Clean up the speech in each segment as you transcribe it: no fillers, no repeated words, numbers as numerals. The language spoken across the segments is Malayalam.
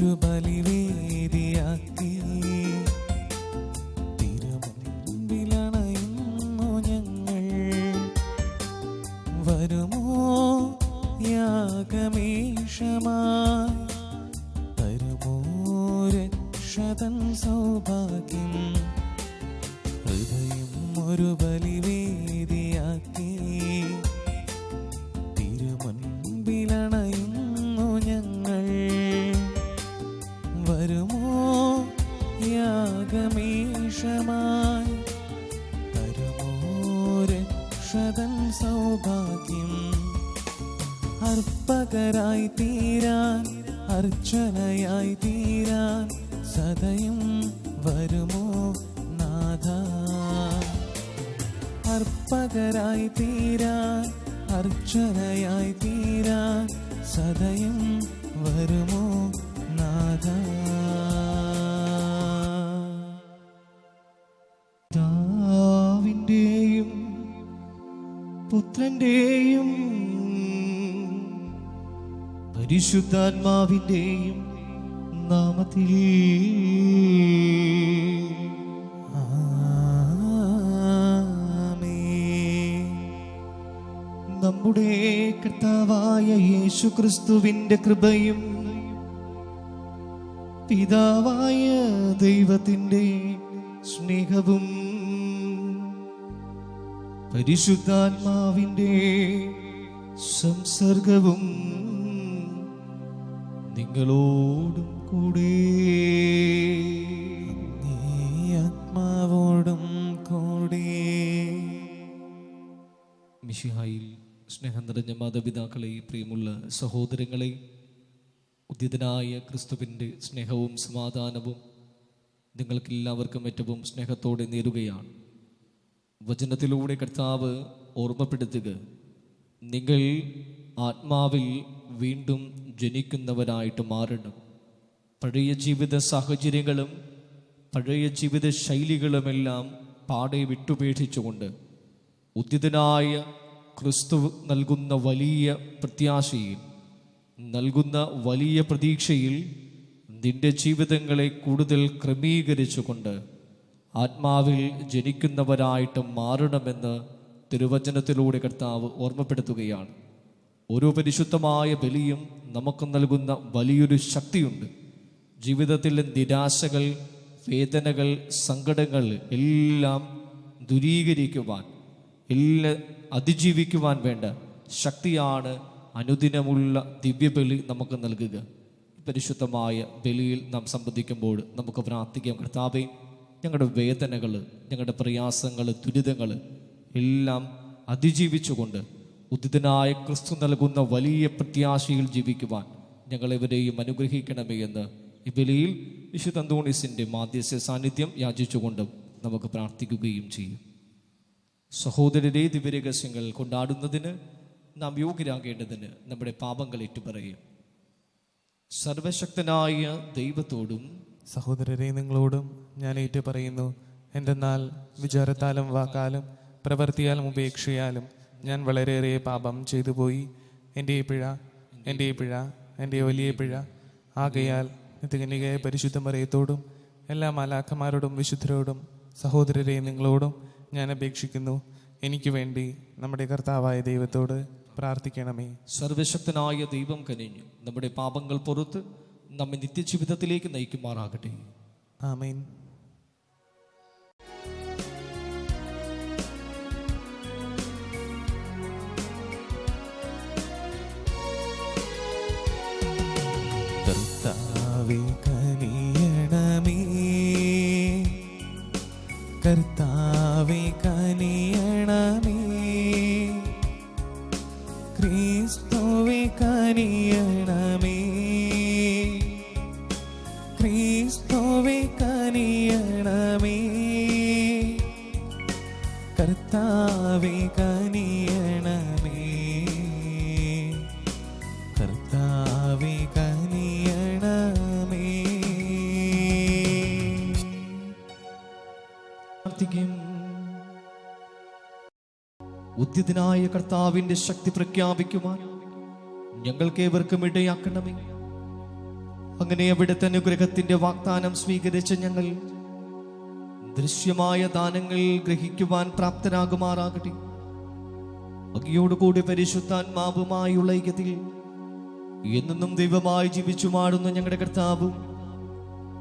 ഒരു ബലിവേദിയാക്കി തിരുമുൻപിലണയുന്നു ഞങ്ങൾ. വരുമോ യാഗമേഷമായി, തരുമോ രക്ഷതൻ സൗഭാഗ്യം. ഹൃദയം ഒരു ബലിവേദിയാക്കി തിരുമുൻപിലണയുന്നു ഞങ്ങൾ. വരുമോ യാഗമേഷമായി, തരുമോ രക്ഷതൻ സൗഭാഗ്യം. അർപ്പകരായി തീരാൻ, അർച്ചനയായി തീരാൻ സദയം വരുമോ നാഥ. അർപ്പകരായി തീരാൻ, അർച്ചനയായി തീരാൻ സദയം വരുമോ നാഥ. പിതാവിന്റെയും പുത്രന്റെയും പരിശുദ്ധാത്മാവിന്റെയും നാമത്തിൽ ആമേൻ. നമ്മുടെ കർത്താവായ യേശുക്രിസ്തുവിന്റെ കൃപയും പിതാവായ ദൈവത്തിന്റെ സ്നേഹവും പരിശുദ്ധാത്മാവിന്റെ സംസർഗവും നിങ്ങളോടും കൂടെ ആത്മാവോടും കൂടെ. മിശിഹായിൽ സ്നേഹം നിറഞ്ഞ മാതാപിതാക്കളെ, പ്രിയമുള്ള സഹോദരങ്ങളെ, ഉദ്യതനായ ക്രിസ്തുവിൻ്റെ സ്നേഹവും സമാധാനവും നിങ്ങൾക്കെല്ലാവർക്കും ഏറ്റവും സ്നേഹത്തോടെ നേരുകയാണ്. വചനത്തിലൂടെ കർത്താവ് ഓർമ്മപ്പെടുത്തുക, നിങ്ങൾ ആത്മാവിൽ വീണ്ടും ജനിക്കുന്നവരായിട്ട് മാറണം. പഴയ ജീവിത സാഹചര്യങ്ങളും പഴയ ജീവിത ശൈലികളുമെല്ലാം പാടെ വിട്ടുപേക്ഷിച്ചുകൊണ്ട് ഉദ്യതനായ ക്രിസ്തു നൽകുന്ന വലിയ പ്രത്യാശയിൽ, നൽകുന്ന വലിയ പ്രതീക്ഷയിൽ നിന്റെ ജീവിതങ്ങളെ കൂടുതൽ ക്രമീകരിച്ചുകൊണ്ട് ആത്മാവിൽ ജനിക്കുന്നവരായിട്ട് മാറണമെന്ന് തിരുവചനത്തിലൂടെ കർത്താവ് ഓർമ്മപ്പെടുത്തുകയാണ്. ഓരോ പരിശുദ്ധമായ ബലിയും നമുക്ക് നൽകുന്ന വലിയൊരു ശക്തിയുണ്ട്. ജീവിതത്തിലെ നിരാശകൾ, വേദനകൾ, സങ്കടങ്ങൾ എല്ലാം ദൂരീകരിക്കുവാൻ, എല്ലാം അതിജീവിക്കുവാൻ വേണ്ട ശക്തിയാണ് അനുദിനമുള്ള ദിവ്യബലി നമുക്ക് നൽകുക. പരിശുദ്ധമായ ബലിയിൽ നാം സംബന്ധിക്കുമ്പോൾ നമുക്ക് പ്രാർത്ഥിക്കാം, കർത്താവേ, ഞങ്ങളുടെ വേദനകൾ, ഞങ്ങളുടെ പ്രയാസങ്ങൾ, ദുരിതങ്ങൾ എല്ലാം അതിജീവിച്ചുകൊണ്ട് ഉദ്ദിതനായ ക്രിസ്തു നൽകുന്ന വലിയ പ്രത്യാശയിൽ ജീവിക്കുവാൻ ഞങ്ങളെവരെയും അനുഗ്രഹിക്കണമേ എന്ന് ഈ ബലിയിൽ വിശുദ്ധ അന്തോണീസിൻ്റെ മാധ്യസ്ഥ സാന്നിധ്യം യാചിച്ചുകൊണ്ട് നമുക്ക് പ്രാർത്ഥിക്കുകയും ചെയ്യും. സഹോദരരെ, ദിവ്യരഹസ്യങ്ങൾ കൊണ്ടാടുന്നതിന് നാം യോഗ്യരാകേണ്ടതിന് നമ്മുടെ പാപങ്ങൾ ഏറ്റുപറയും. സർവശക്തനായ ദൈവത്തോടും സഹോദരരെ, നിങ്ങളോടും ഞാൻ ഏറ്റുപറയുന്നു, എന്തെന്നാൽ വിചാരത്താലും വാക്കാലും പ്രവൃത്തിയാലും ഉപേക്ഷയാലും ഞാൻ വളരെയേറെ പാപം ചെയ്തു പോയി. എൻ്റെ വലിയ പിഴ. ആകയാൽ നിത്യകന്യകയായ പരിശുദ്ധ മറിയത്തോടും എല്ലാ മാലാഖമാരോടും വിശുദ്ധരോടും സഹോദരരെ നിങ്ങളോടും ഞാൻ അപേക്ഷിക്കുന്നു, എനിക്ക് വേണ്ടി നമ്മുടെ കർത്താവായ ദൈവത്തോട് പ്രാർത്ഥിക്കണമേ. സർവശക്തനായ ദൈവം കനിഞ്ഞു നമ്മുടെ പാപങ്ങൾ പുറത്ത് നമ്മെ നിത്യജീവിതത്തിലേക്ക് നയിക്കുമാറാകട്ടെ. ആമേൻ. കർത്താവേ കനിയണമേ, കർത്താവേ കനിയണമേ, ക്രിസ്തുവേ കനിയണമേ, ക്രിസ്തുവേ കനിയണമേ, കർത്താവേ കനിയണമേ, കർത്താവേ കനിയണമേ. ഉദ്യതനായ കർത്താവിന്റെ ശക്തി പ്രഖ്യാപിക്കുവാൻ ഞങ്ങൾക്കേവർക്കും ഇടയാക്കണമേ. അങ്ങനെ അവിടുത്തെ അനുഗ്രഹത്തിന്റെ വാഗ്ദാനം സ്വീകരിച്ച ഞങ്ങൾ ദൃശ്യമായ ദാനങ്ങൾ ഗ്രഹിക്കുവാൻ പ്രാപ്തരാകുമാറാകട്ടെ. അങ്ങയോടുകൂടി പരിശുദ്ധാത്മാവുമായുള്ള ഐക്യത്തിൽ എന്നും ദൈവമായി ജീവിച്ചു മാടുന്ന ഞങ്ങളുടെ കർത്താവും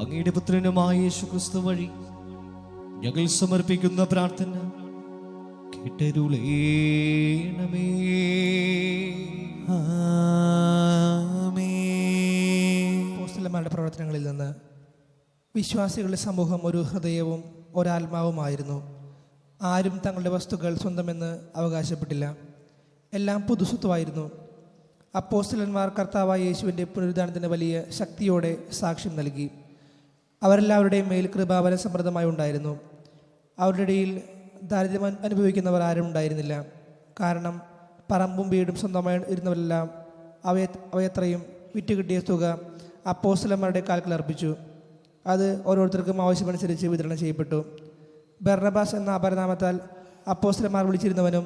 അങ്ങയുടെ പുത്രനുമായ യേശുക്രിസ്തു വഴി ഞങ്ങൾ സമർപ്പിക്കുന്ന പ്രാർത്ഥന കേട്ടരുളേണമേ. അപ്പോസ്തലന്മാരുടെ പ്രവർത്തനങ്ങളിൽ നിന്ന് വിശ്വാസികളുടെ സമൂഹം ഒരു ഹൃദയവും ഒരാത്മാവുമായിരുന്നു. ആരും തങ്ങളുടെ വസ്തുക്കൾ സ്വന്തമെന്ന് അവകാശപ്പെട്ടില്ല. എല്ലാം പൊതുസ്വത്വമായിരുന്നു. അപ്പോസ്തലന്മാർ കർത്താവായ യേശുവിൻ്റെ പുനരുദ്ധാനത്തിന് വലിയ ശക്തിയോടെ സാക്ഷ്യം നൽകി. അവരെല്ലാവരുടെയും മേൽ കൃപാവര സമൃദ്ധമായി ഉണ്ടായിരുന്നു. അവരുടെ ഇടയിൽ ദാരിദ്ര്യം അനുഭവിക്കുന്നവർ ആരും ഉണ്ടായിരുന്നില്ല. കാരണം പറമ്പും വീടും സ്വന്തമായി ഇരുന്നവരെല്ലാം അവയത്രയും വിറ്റുകിട്ടിയ തുക അപ്പോസ്തലന്മാരുടെ കാൽക്കൽ അർപ്പിച്ചു. അത് ഓരോരുത്തർക്കും ആവശ്യമനുസരിച്ച് വിതരണം ചെയ്യപ്പെട്ടു. ബർന്നബാസ് എന്ന അപരനാമത്താൽ അപ്പോസ്തലന്മാർ വിളിച്ചിരുന്നവനും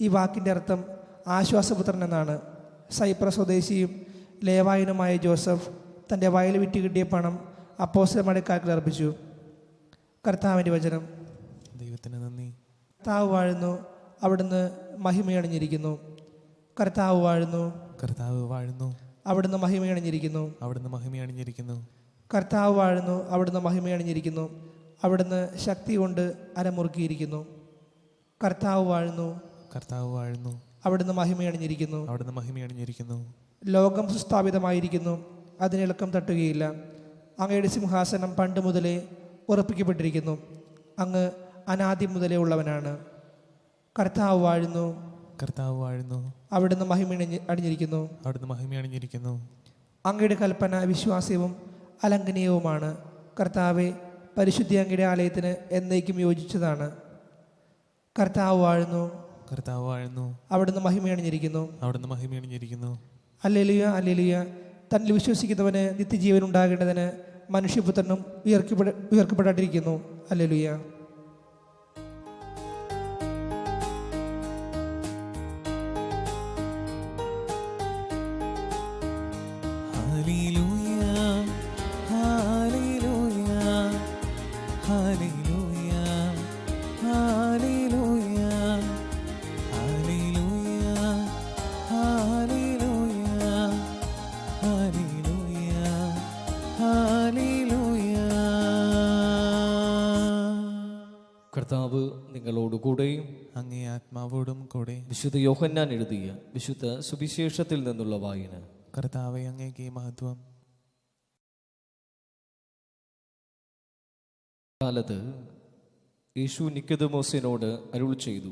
ഈ വാക്കിൻ്റെ അർത്ഥം ആശ്വാസപുത്രൻ എന്നാണ്. സൈപ്രസ് സ്വദേശിയും ലേവായനുമായ ജോസഫ് തൻ്റെ വയൽ വിറ്റ് കിട്ടിയ പണം അപ്പോസ്തലന്മാരുടെ കാൽക്കൽ അർപ്പിച്ചു. കർത്താവിൻ്റെ വചനം. ദൈവത്തിന് നന്ദി. കർത്താവ് വാഴുന്നു, അവിടുന്ന് മഹിമയണിഞ്ഞിരിക്കുന്നു. കർത്താവ് വാഴുന്നു, കർത്താവ് വാഴുന്നു, അവിടുന്ന് മഹിമയണിഞ്ഞിരിക്കുന്നു. അവിടുന്ന് മഹിമയണിഞ്ഞിരിക്കുന്നു. കർത്താവ് വാഴുന്നു, അവിടുന്ന് മഹിമയണിഞ്ഞിരിക്കുന്നു. അവിടുന്ന് ശക്തി കൊണ്ട് അരമുറുക്കിയിരിക്കുന്നു. കർത്താവ് വാഴുന്നു, കർത്താവ് വാഴുന്നു, അവിടുന്ന് മഹിമയണിഞ്ഞിരിക്കുന്നു. അവിടുന്ന് മഹിമയണിഞ്ഞിരിക്കുന്നു. ലോകം സുസ്ഥാപിതമായിരിക്കുന്നു, അതിനിളക്കം തട്ടുകയില്ല. അങ്ങയുടെ സിംഹാസനം പണ്ട് മുതലേ ഉറപ്പിക്കപ്പെട്ടിരിക്കുന്നു. അങ്ങ് അനാദി മുതലേ ഉള്ളവനാണ്. കർത്താവ് വാഴുന്നു, കർത്താവ് വാഴുന്നു, അവിടുന്ന് അണിഞ്ഞിരിക്കുന്നു. അവിടുന്ന് മഹിമയണിഞ്ഞിരിക്കുന്നു. അങ്ങയുടെ കൽപ്പന വിശ്വാസ്യവും അലംഘനീയവുമാണ്. കർത്താവെ, പരിശുദ്ധി അങ്ങയുടെ ആലയത്തിന് എന്നേക്കും യോജിച്ചതാണ്. കർത്താവ് വാഴുന്നു, കർത്താവ് വാഴുന്നു, അവിടുന്ന് മഹിമയണിഞ്ഞിരിക്കുന്നു. അവിടുന്ന് മഹിമയണിഞ്ഞിരിക്കുന്നു. Hallelujah, hallelujah. തന്നിൽ വിശ്വസിക്കുന്നവന് നിത്യജീവൻ ഉണ്ടാകേണ്ടതിന് മനുഷ്യപുത്രനും ഉയർക്കപ്പെടാതിരിക്കുന്നു. ഹല്ലേലൂയ. കർത്താവ് നിങ്ങളോടുകൂടെയും അങ്ങേ ആത്മാവോടും കൂടെ. വിശുദ്ധ യോഹന്നാൻ എഴുതിയ വിശുദ്ധ സുവിശേഷത്തിൽ നിന്നുള്ള വായന. കർത്താവേ, അങ്ങേക്ക് മഹത്വം. കാലത്ത് യേശു നിക്കോദെമോസിനോട് അരുൾ ചെയ്തു,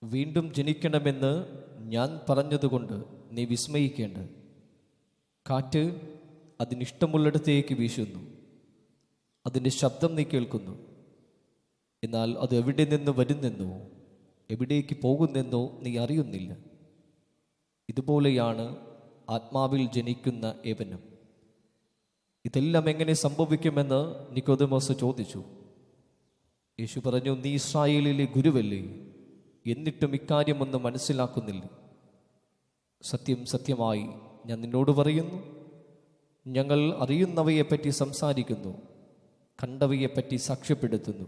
വീണ്ടും ജനിക്കണമെന്ന് ഞാൻ പറഞ്ഞതുകൊണ്ട് നീ വിസ്മയിക്കേണ്ട. കാറ്റ് അതിനിഷ്ടമുള്ളിടത്തേക്ക് വീശുന്നു, അതിൻ്റെ ശബ്ദം നീ കേൾക്കുന്നു, എന്നാൽ അത് എവിടെ നിന്ന് വരുന്നെന്നോ എവിടേക്ക് പോകുന്നെന്നോ നീ അറിയുന്നില്ല. ഇതുപോലെയാണ് ആത്മാവിൽ ജനിക്കുന്ന ഏവനും. ഇതെല്ലാം എങ്ങനെ സംഭവിക്കുമെന്ന് നിക്കോദെമോസ് ചോദിച്ചു. യേശു പറഞ്ഞു, നീ ഇസ്രായേലിലെ ഗുരുവല്ലേ, എന്നിട്ടും ഇക്കാര്യമൊന്നും മനസ്സിലാക്കുന്നില്ല. സത്യം സത്യമായി ഞാൻ നിന്നോട് പറയുന്നു, ഞങ്ങൾ അറിയുന്നവയെപ്പറ്റി സംസാരിക്കുന്നു, കണ്ടവയെപ്പറ്റി സാക്ഷ്യപ്പെടുത്തുന്നു,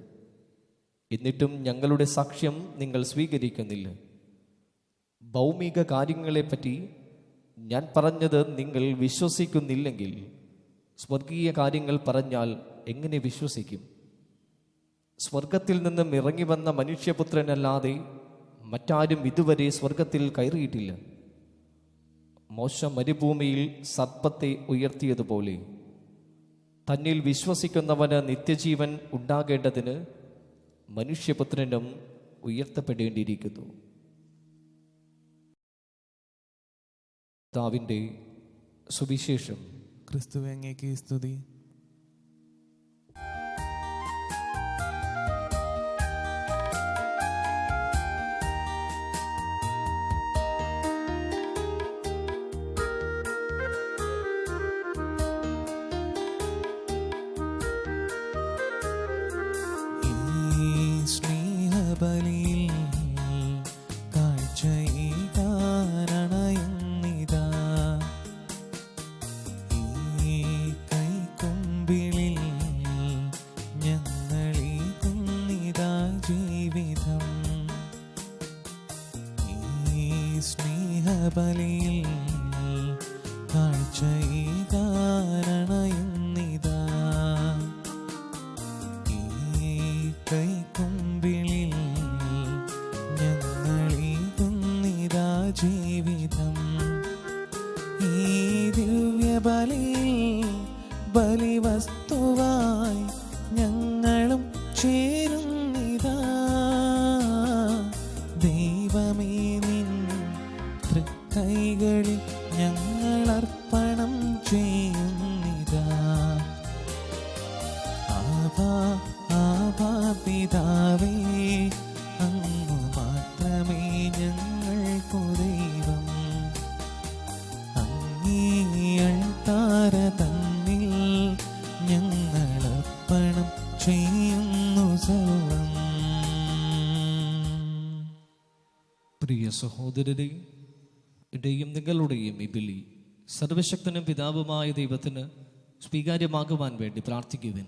എന്നിട്ടും ഞങ്ങളുടെ സാക്ഷ്യം നിങ്ങൾ സ്വീകരിക്കുന്നില്ല. ഭൗമിക കാര്യങ്ങളെപ്പറ്റി ഞാൻ പറഞ്ഞത് നിങ്ങൾ വിശ്വസിക്കുന്നില്ലെങ്കിൽ സ്വർഗീയ കാര്യങ്ങൾ പറഞ്ഞാൽ എങ്ങനെ വിശ്വസിക്കും? സ്വർഗത്തിൽ നിന്നും ഇറങ്ങി വന്ന മനുഷ്യപുത്രനല്ലാതെ മറ്റാരും ഇതുവരെ സ്വർഗത്തിൽ കയറിയിട്ടില്ല. മോശ മരുഭൂമിയിൽ സർപ്പത്തെ ഉയർത്തിയതുപോലെ തന്നിൽ വിശ്വസിക്കുന്നവന് നിത്യജീവൻ ഉണ്ടാകേണ്ടതിന് മനുഷ്യപുത്രനും ഉയർത്തപ്പെടേണ്ടിയിരിക്കുന്നു. കർത്താവിൻ്റെ സുവിശേഷം. ക്രിസ്തുവേ, അങ്ങേക്ക് സ്തുതി. ബലിയിൽ കാഴ്ചയിടാനണയുന്നിതാ, ഈ ദിവ്യബലിയിൽ കാഴ്ചയിതാരണയുന്നിതാ. ഈ കൈക്കുമ്പിളിൽ ഞങ്ങളീകുന്നിതാ ജീവിതം. ഈ ദിവ്യബലിയിൽ ബലിവസ്തുവായി ഞങ്ങളും ചേരുന്നിതാ. ദൈവമേ നിൻ തൃക്കൈകളിൽ ഞങ്ങളർപ്പണം ചെയ്യുന്നിതാ. ആഭാ പിതാവേ, അങ്ങു മാത്രമേ ഞങ്ങൾക്കു ദൈവം. അങ്ങീയൾത്താര തന്നിൽ ഞങ്ങളർപ്പണം ചെയ്യുന്നു സർവം. പ്രിയ സഹോദരരെ, എൻ്റെയും നിങ്ങളുടെയും ഈ ബലി സർവശക്തനും പിതാവുമായ ദൈവത്തിന് സ്വീകാര്യമാകുവാൻ വേണ്ടി പ്രാർത്ഥിക്കുവിൻ.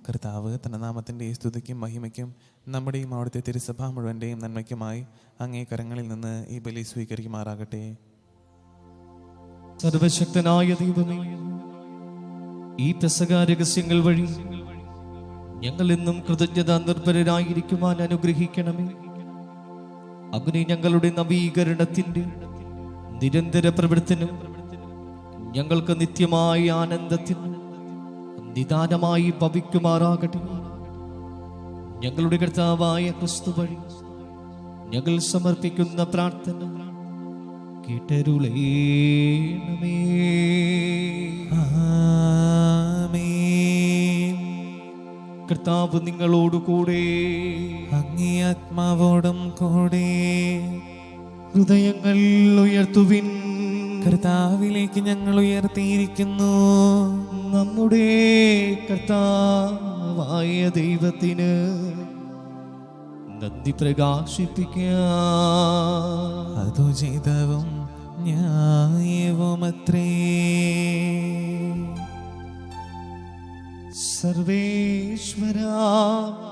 കർത്താവ് തന്റെ നാമത്തിന്റെ സ്തുതിക്കും മഹിമയ്ക്കും നമ്മുടെയും അവിടുത്തെ തിരുസഭ മുഴുവൻ്റെയും നന്മയ്ക്കുമായി അങ്ങേ കരങ്ങളിൽ നിന്ന് ഈ ബലി സ്വീകരിക്കുമാറാകട്ടെ. സർവശക്തനായ ദൈവമേ, ഈ പെസഹ രഹസ്യങ്ങൾ വഴി ഞങ്ങൾ എന്നും കൃതജ്ഞതാ നിർഭരരായിരിക്കുവാൻ അനുഗ്രഹിക്കണമേ. അങ്ങനെ ഞങ്ങളുടെ നവീകരണത്തിന്റെ നിരന്തര പ്രവർത്തനം ഞങ്ങൾക്ക് നിത്യമായ ആനന്ദത്തിന് നിദാനമായി ഭവിക്കുമാറാകട്ടെ. ഞങ്ങളുടെ കർത്താവായ ക്രിസ്തു വഴി ഞങ്ങൾ സമർപ്പിക്കുന്ന പ്രാർത്ഥന കേട്ടരുളേണമേ. ആമേൻ. കർത്താവ് നിങ്ങളോടുകൂടെ, അങ്ങേ ആത്മാവോടും കൂടെ. ഹൃദയങ്ങൾ ഉയർത്തുവിൻ. കർത്താവിലേക്ക് ഞങ്ങൾ ഉയർത്തിയിരിക്കുന്നു. നമ്മുടെ കർത്താവായ ദൈവത്തിന് നന്ദി പ്രകാശിപ്പിക്കാം. അതുചിതവും ന്യായവുമത്രേ. സർവേശ്വര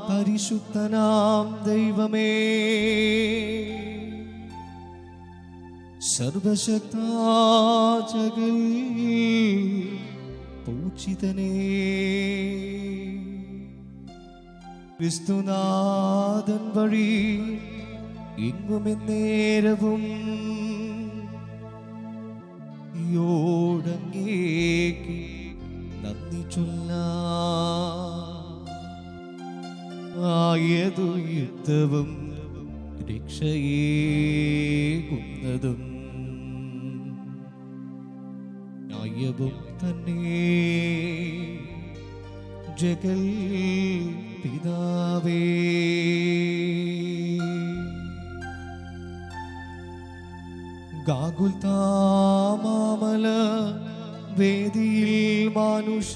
പരിശുദ്ധനാം ദൈവമേ, സർവശക്താജഗൽ പൂജിതനേ, ക്രിസ്തുനാഥൻ വഴി എങ്ങുമെന്നേരവും യോടങ്ങേക്ക് നന്ദി ചൊല്ലായതു യുദ്ധവും രക്ഷയേകുന്നതും ന്യായവും തന്നെ ജഗൽ പിതാവേ. ഗാഗുൽത്താമാമല വേദിയിൽ മാനുഷ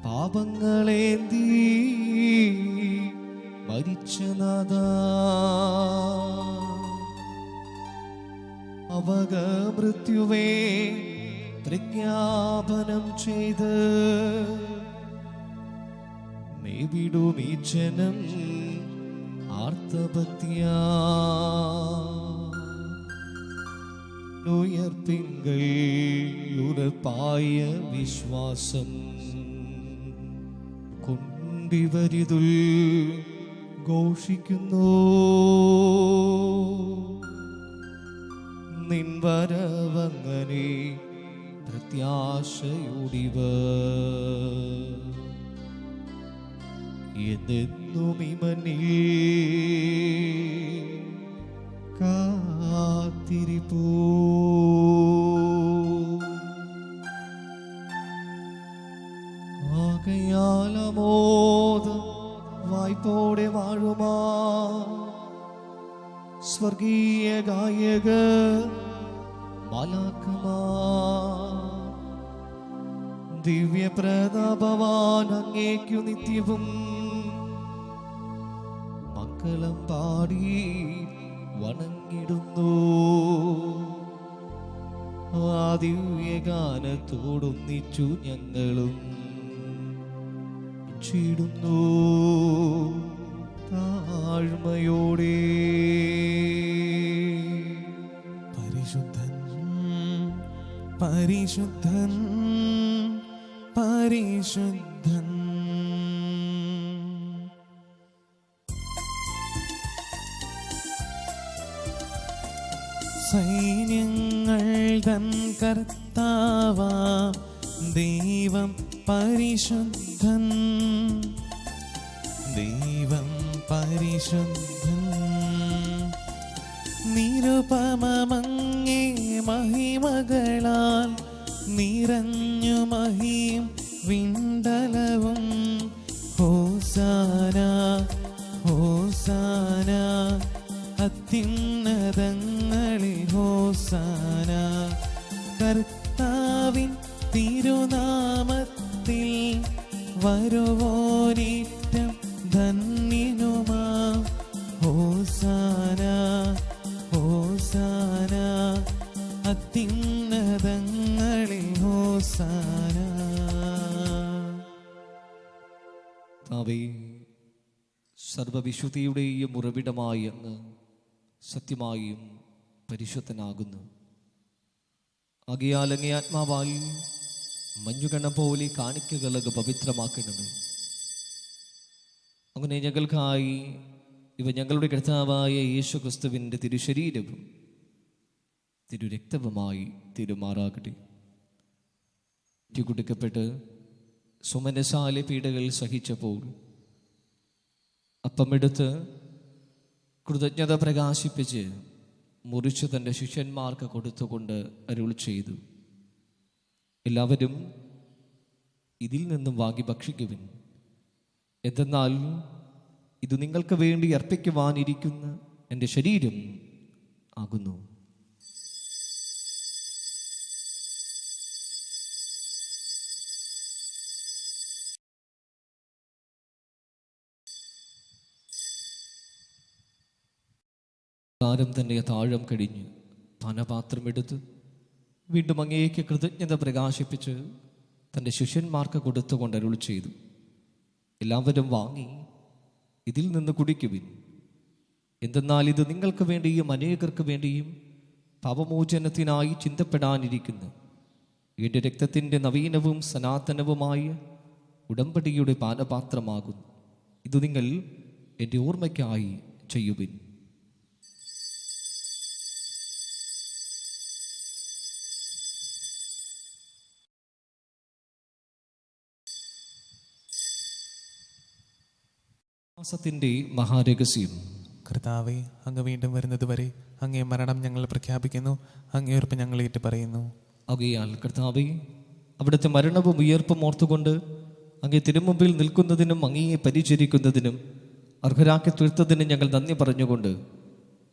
പാപങ്ങളേന്തി മരിച്ച നാഥ, അവക മൃത്യുവേ പ്രഖ്യാപനം ചെയ്ത് മേവിടുമീച്ചനം ആർത്തപത്യാ ഉയർപ്പിങ്കൽ ഉറപ്പായ വിശ്വാസം കൊണ്ടിവരിതുൽ ഘോഷിക്കുന്നു. നിൻവരവങ്ങനെ പ്രത്യാശയോടിവ എന്നെന്നും ഇമനിൽ കാത്തിരിപ്പൂ. ആകയാലമോദ വായ്പോടെ വാഴുമാ സ്വർഗീയ ഗായക മാലാഖമാ, ദിവ്യപ്രതാപവാൻ അങ്ങേക്കു നിത്യവും മംഗളം പാടി വണങ്ങിടുന്നു. ആ ദിവ്യഗാനത്തോടൊന്നിച്ചു ഞങ്ങളും ചീടുന്നു താഴ്മയോടെ. പരിശുദ്ധൻ പരിശുദ്ധൻ പരിശുദ്ധൻ. സൈന്യങ്ങൾ തൻ കർത്താവാം ദൈവം പരിശുദ്ധൻ ദൈവം പരിശുദ്ധൻ. നിരുപമമങ്ങേ മഹിമകളാൽ നിറഞ്ഞു മഹിയും വിണ്ടലവും. ഹോസാന ഹോസാന അത്യുന്നതങ്ങളിൽ ഹോസാന. കർത്താവിൻ തിരുനാമത്തിൽ വരുവോനേറ്റം ധന്യനുമാം. ഹോസാന ഹോസാന അത്യുന്നതങ്ങളിൽ ഹോസാന. താവേ, സർവവിശുദ്ധിയുടെയും ഉറവിടമായി അങ്ങ് സത്യമായും പരിശുദ്ധനാകുന്നു. ആകയാൽ അങ്ങേ ആത്മാവാൽ മഞ്ഞുകണ പോലെ കാണിക്കകളൊക്കെ പവിത്രമാക്കണമേ. അങ്ങനെ ഞങ്ങൾക്കായി ഇവ ഞങ്ങളുടെ കർത്താവായ യേശു ക്രിസ്തുവിൻ്റെ തിരുശരീരവും തിരുരക്തവുമായി തിരുമാറാകട്ടെ. കൊടുക്കപ്പെട്ട് സുമനസാലെ പീഡകൾ സഹിച്ചപ്പോൾ അപ്പമെടുത്ത് കൃതജ്ഞത പ്രകാശിപ്പിച്ച് മുറിച്ച് തൻ്റെ ശിഷ്യന്മാർക്ക് കൊടുത്തുകൊണ്ട് അരുൾ ചെയ്തു, എല്ലാവരും ഇതിൽ നിന്നും വാങ്ങി ഭക്ഷിക്കുവിൻ. എന്തെന്നാൽ ഇത് നിങ്ങൾക്ക് വേണ്ടി അർപ്പിക്കുവാനിരിക്കുന്ന എൻ്റെ ശരീരം ആകുന്നു. താരം തന്നെ താഴം കഴിഞ്ഞ് പാനപാത്രമെടുത്ത് വീണ്ടും അങ്ങേക്ക് കൃതജ്ഞത പ്രകാശിപ്പിച്ച് തൻ്റെ ശിഷ്യന്മാർക്ക് കൊടുത്തുകൊണ്ട് അരുൾ ചെയ്തു, എല്ലാവരും വാങ്ങി ഇതിൽ നിന്ന് കുടിക്കുവിൻ. എന്തെന്നാൽ ഇത് നിങ്ങൾക്ക് വേണ്ടിയും അനേകർക്ക് വേണ്ടിയും പാപമോചനത്തിനായി ചിന്തപ്പെടാനിരിക്കുന്ന എൻ്റെ രക്തത്തിൻ്റെ നവീനവും സനാതനവുമായ ഉടമ്പടിയുടെ പാനപാത്രമാകുന്നു. ഇത് നിങ്ങൾ എൻ്റെ ഓർമ്മയ്ക്കായി ചെയ്യുവിൻ. ത്തിൻ്റെ മഹാരഹസ്യം. കർത്താവേ, അങ്ങ് വീണ്ടും വരുന്നത് വരെ അങ്ങേ മരണം ഞങ്ങൾ പ്രഖ്യാപിക്കുന്നു, അങ്ങേ ഉറപ്പ് ഞങ്ങൾ ഏറ്റു പറയുന്നു. ആകയാൽ കർത്താവേ, അവിടുത്തെ മരണവും ഉയർപ്പും ഓർത്തുകൊണ്ട് അങ്ങേ തിരുമുമ്പിൽ നിൽക്കുന്നതിനും അങ്ങയെ പരിചരിക്കുന്നതിനും അർഹരാക്കി തീർത്തതിനും ഞങ്ങൾ നന്ദി പറഞ്ഞുകൊണ്ട്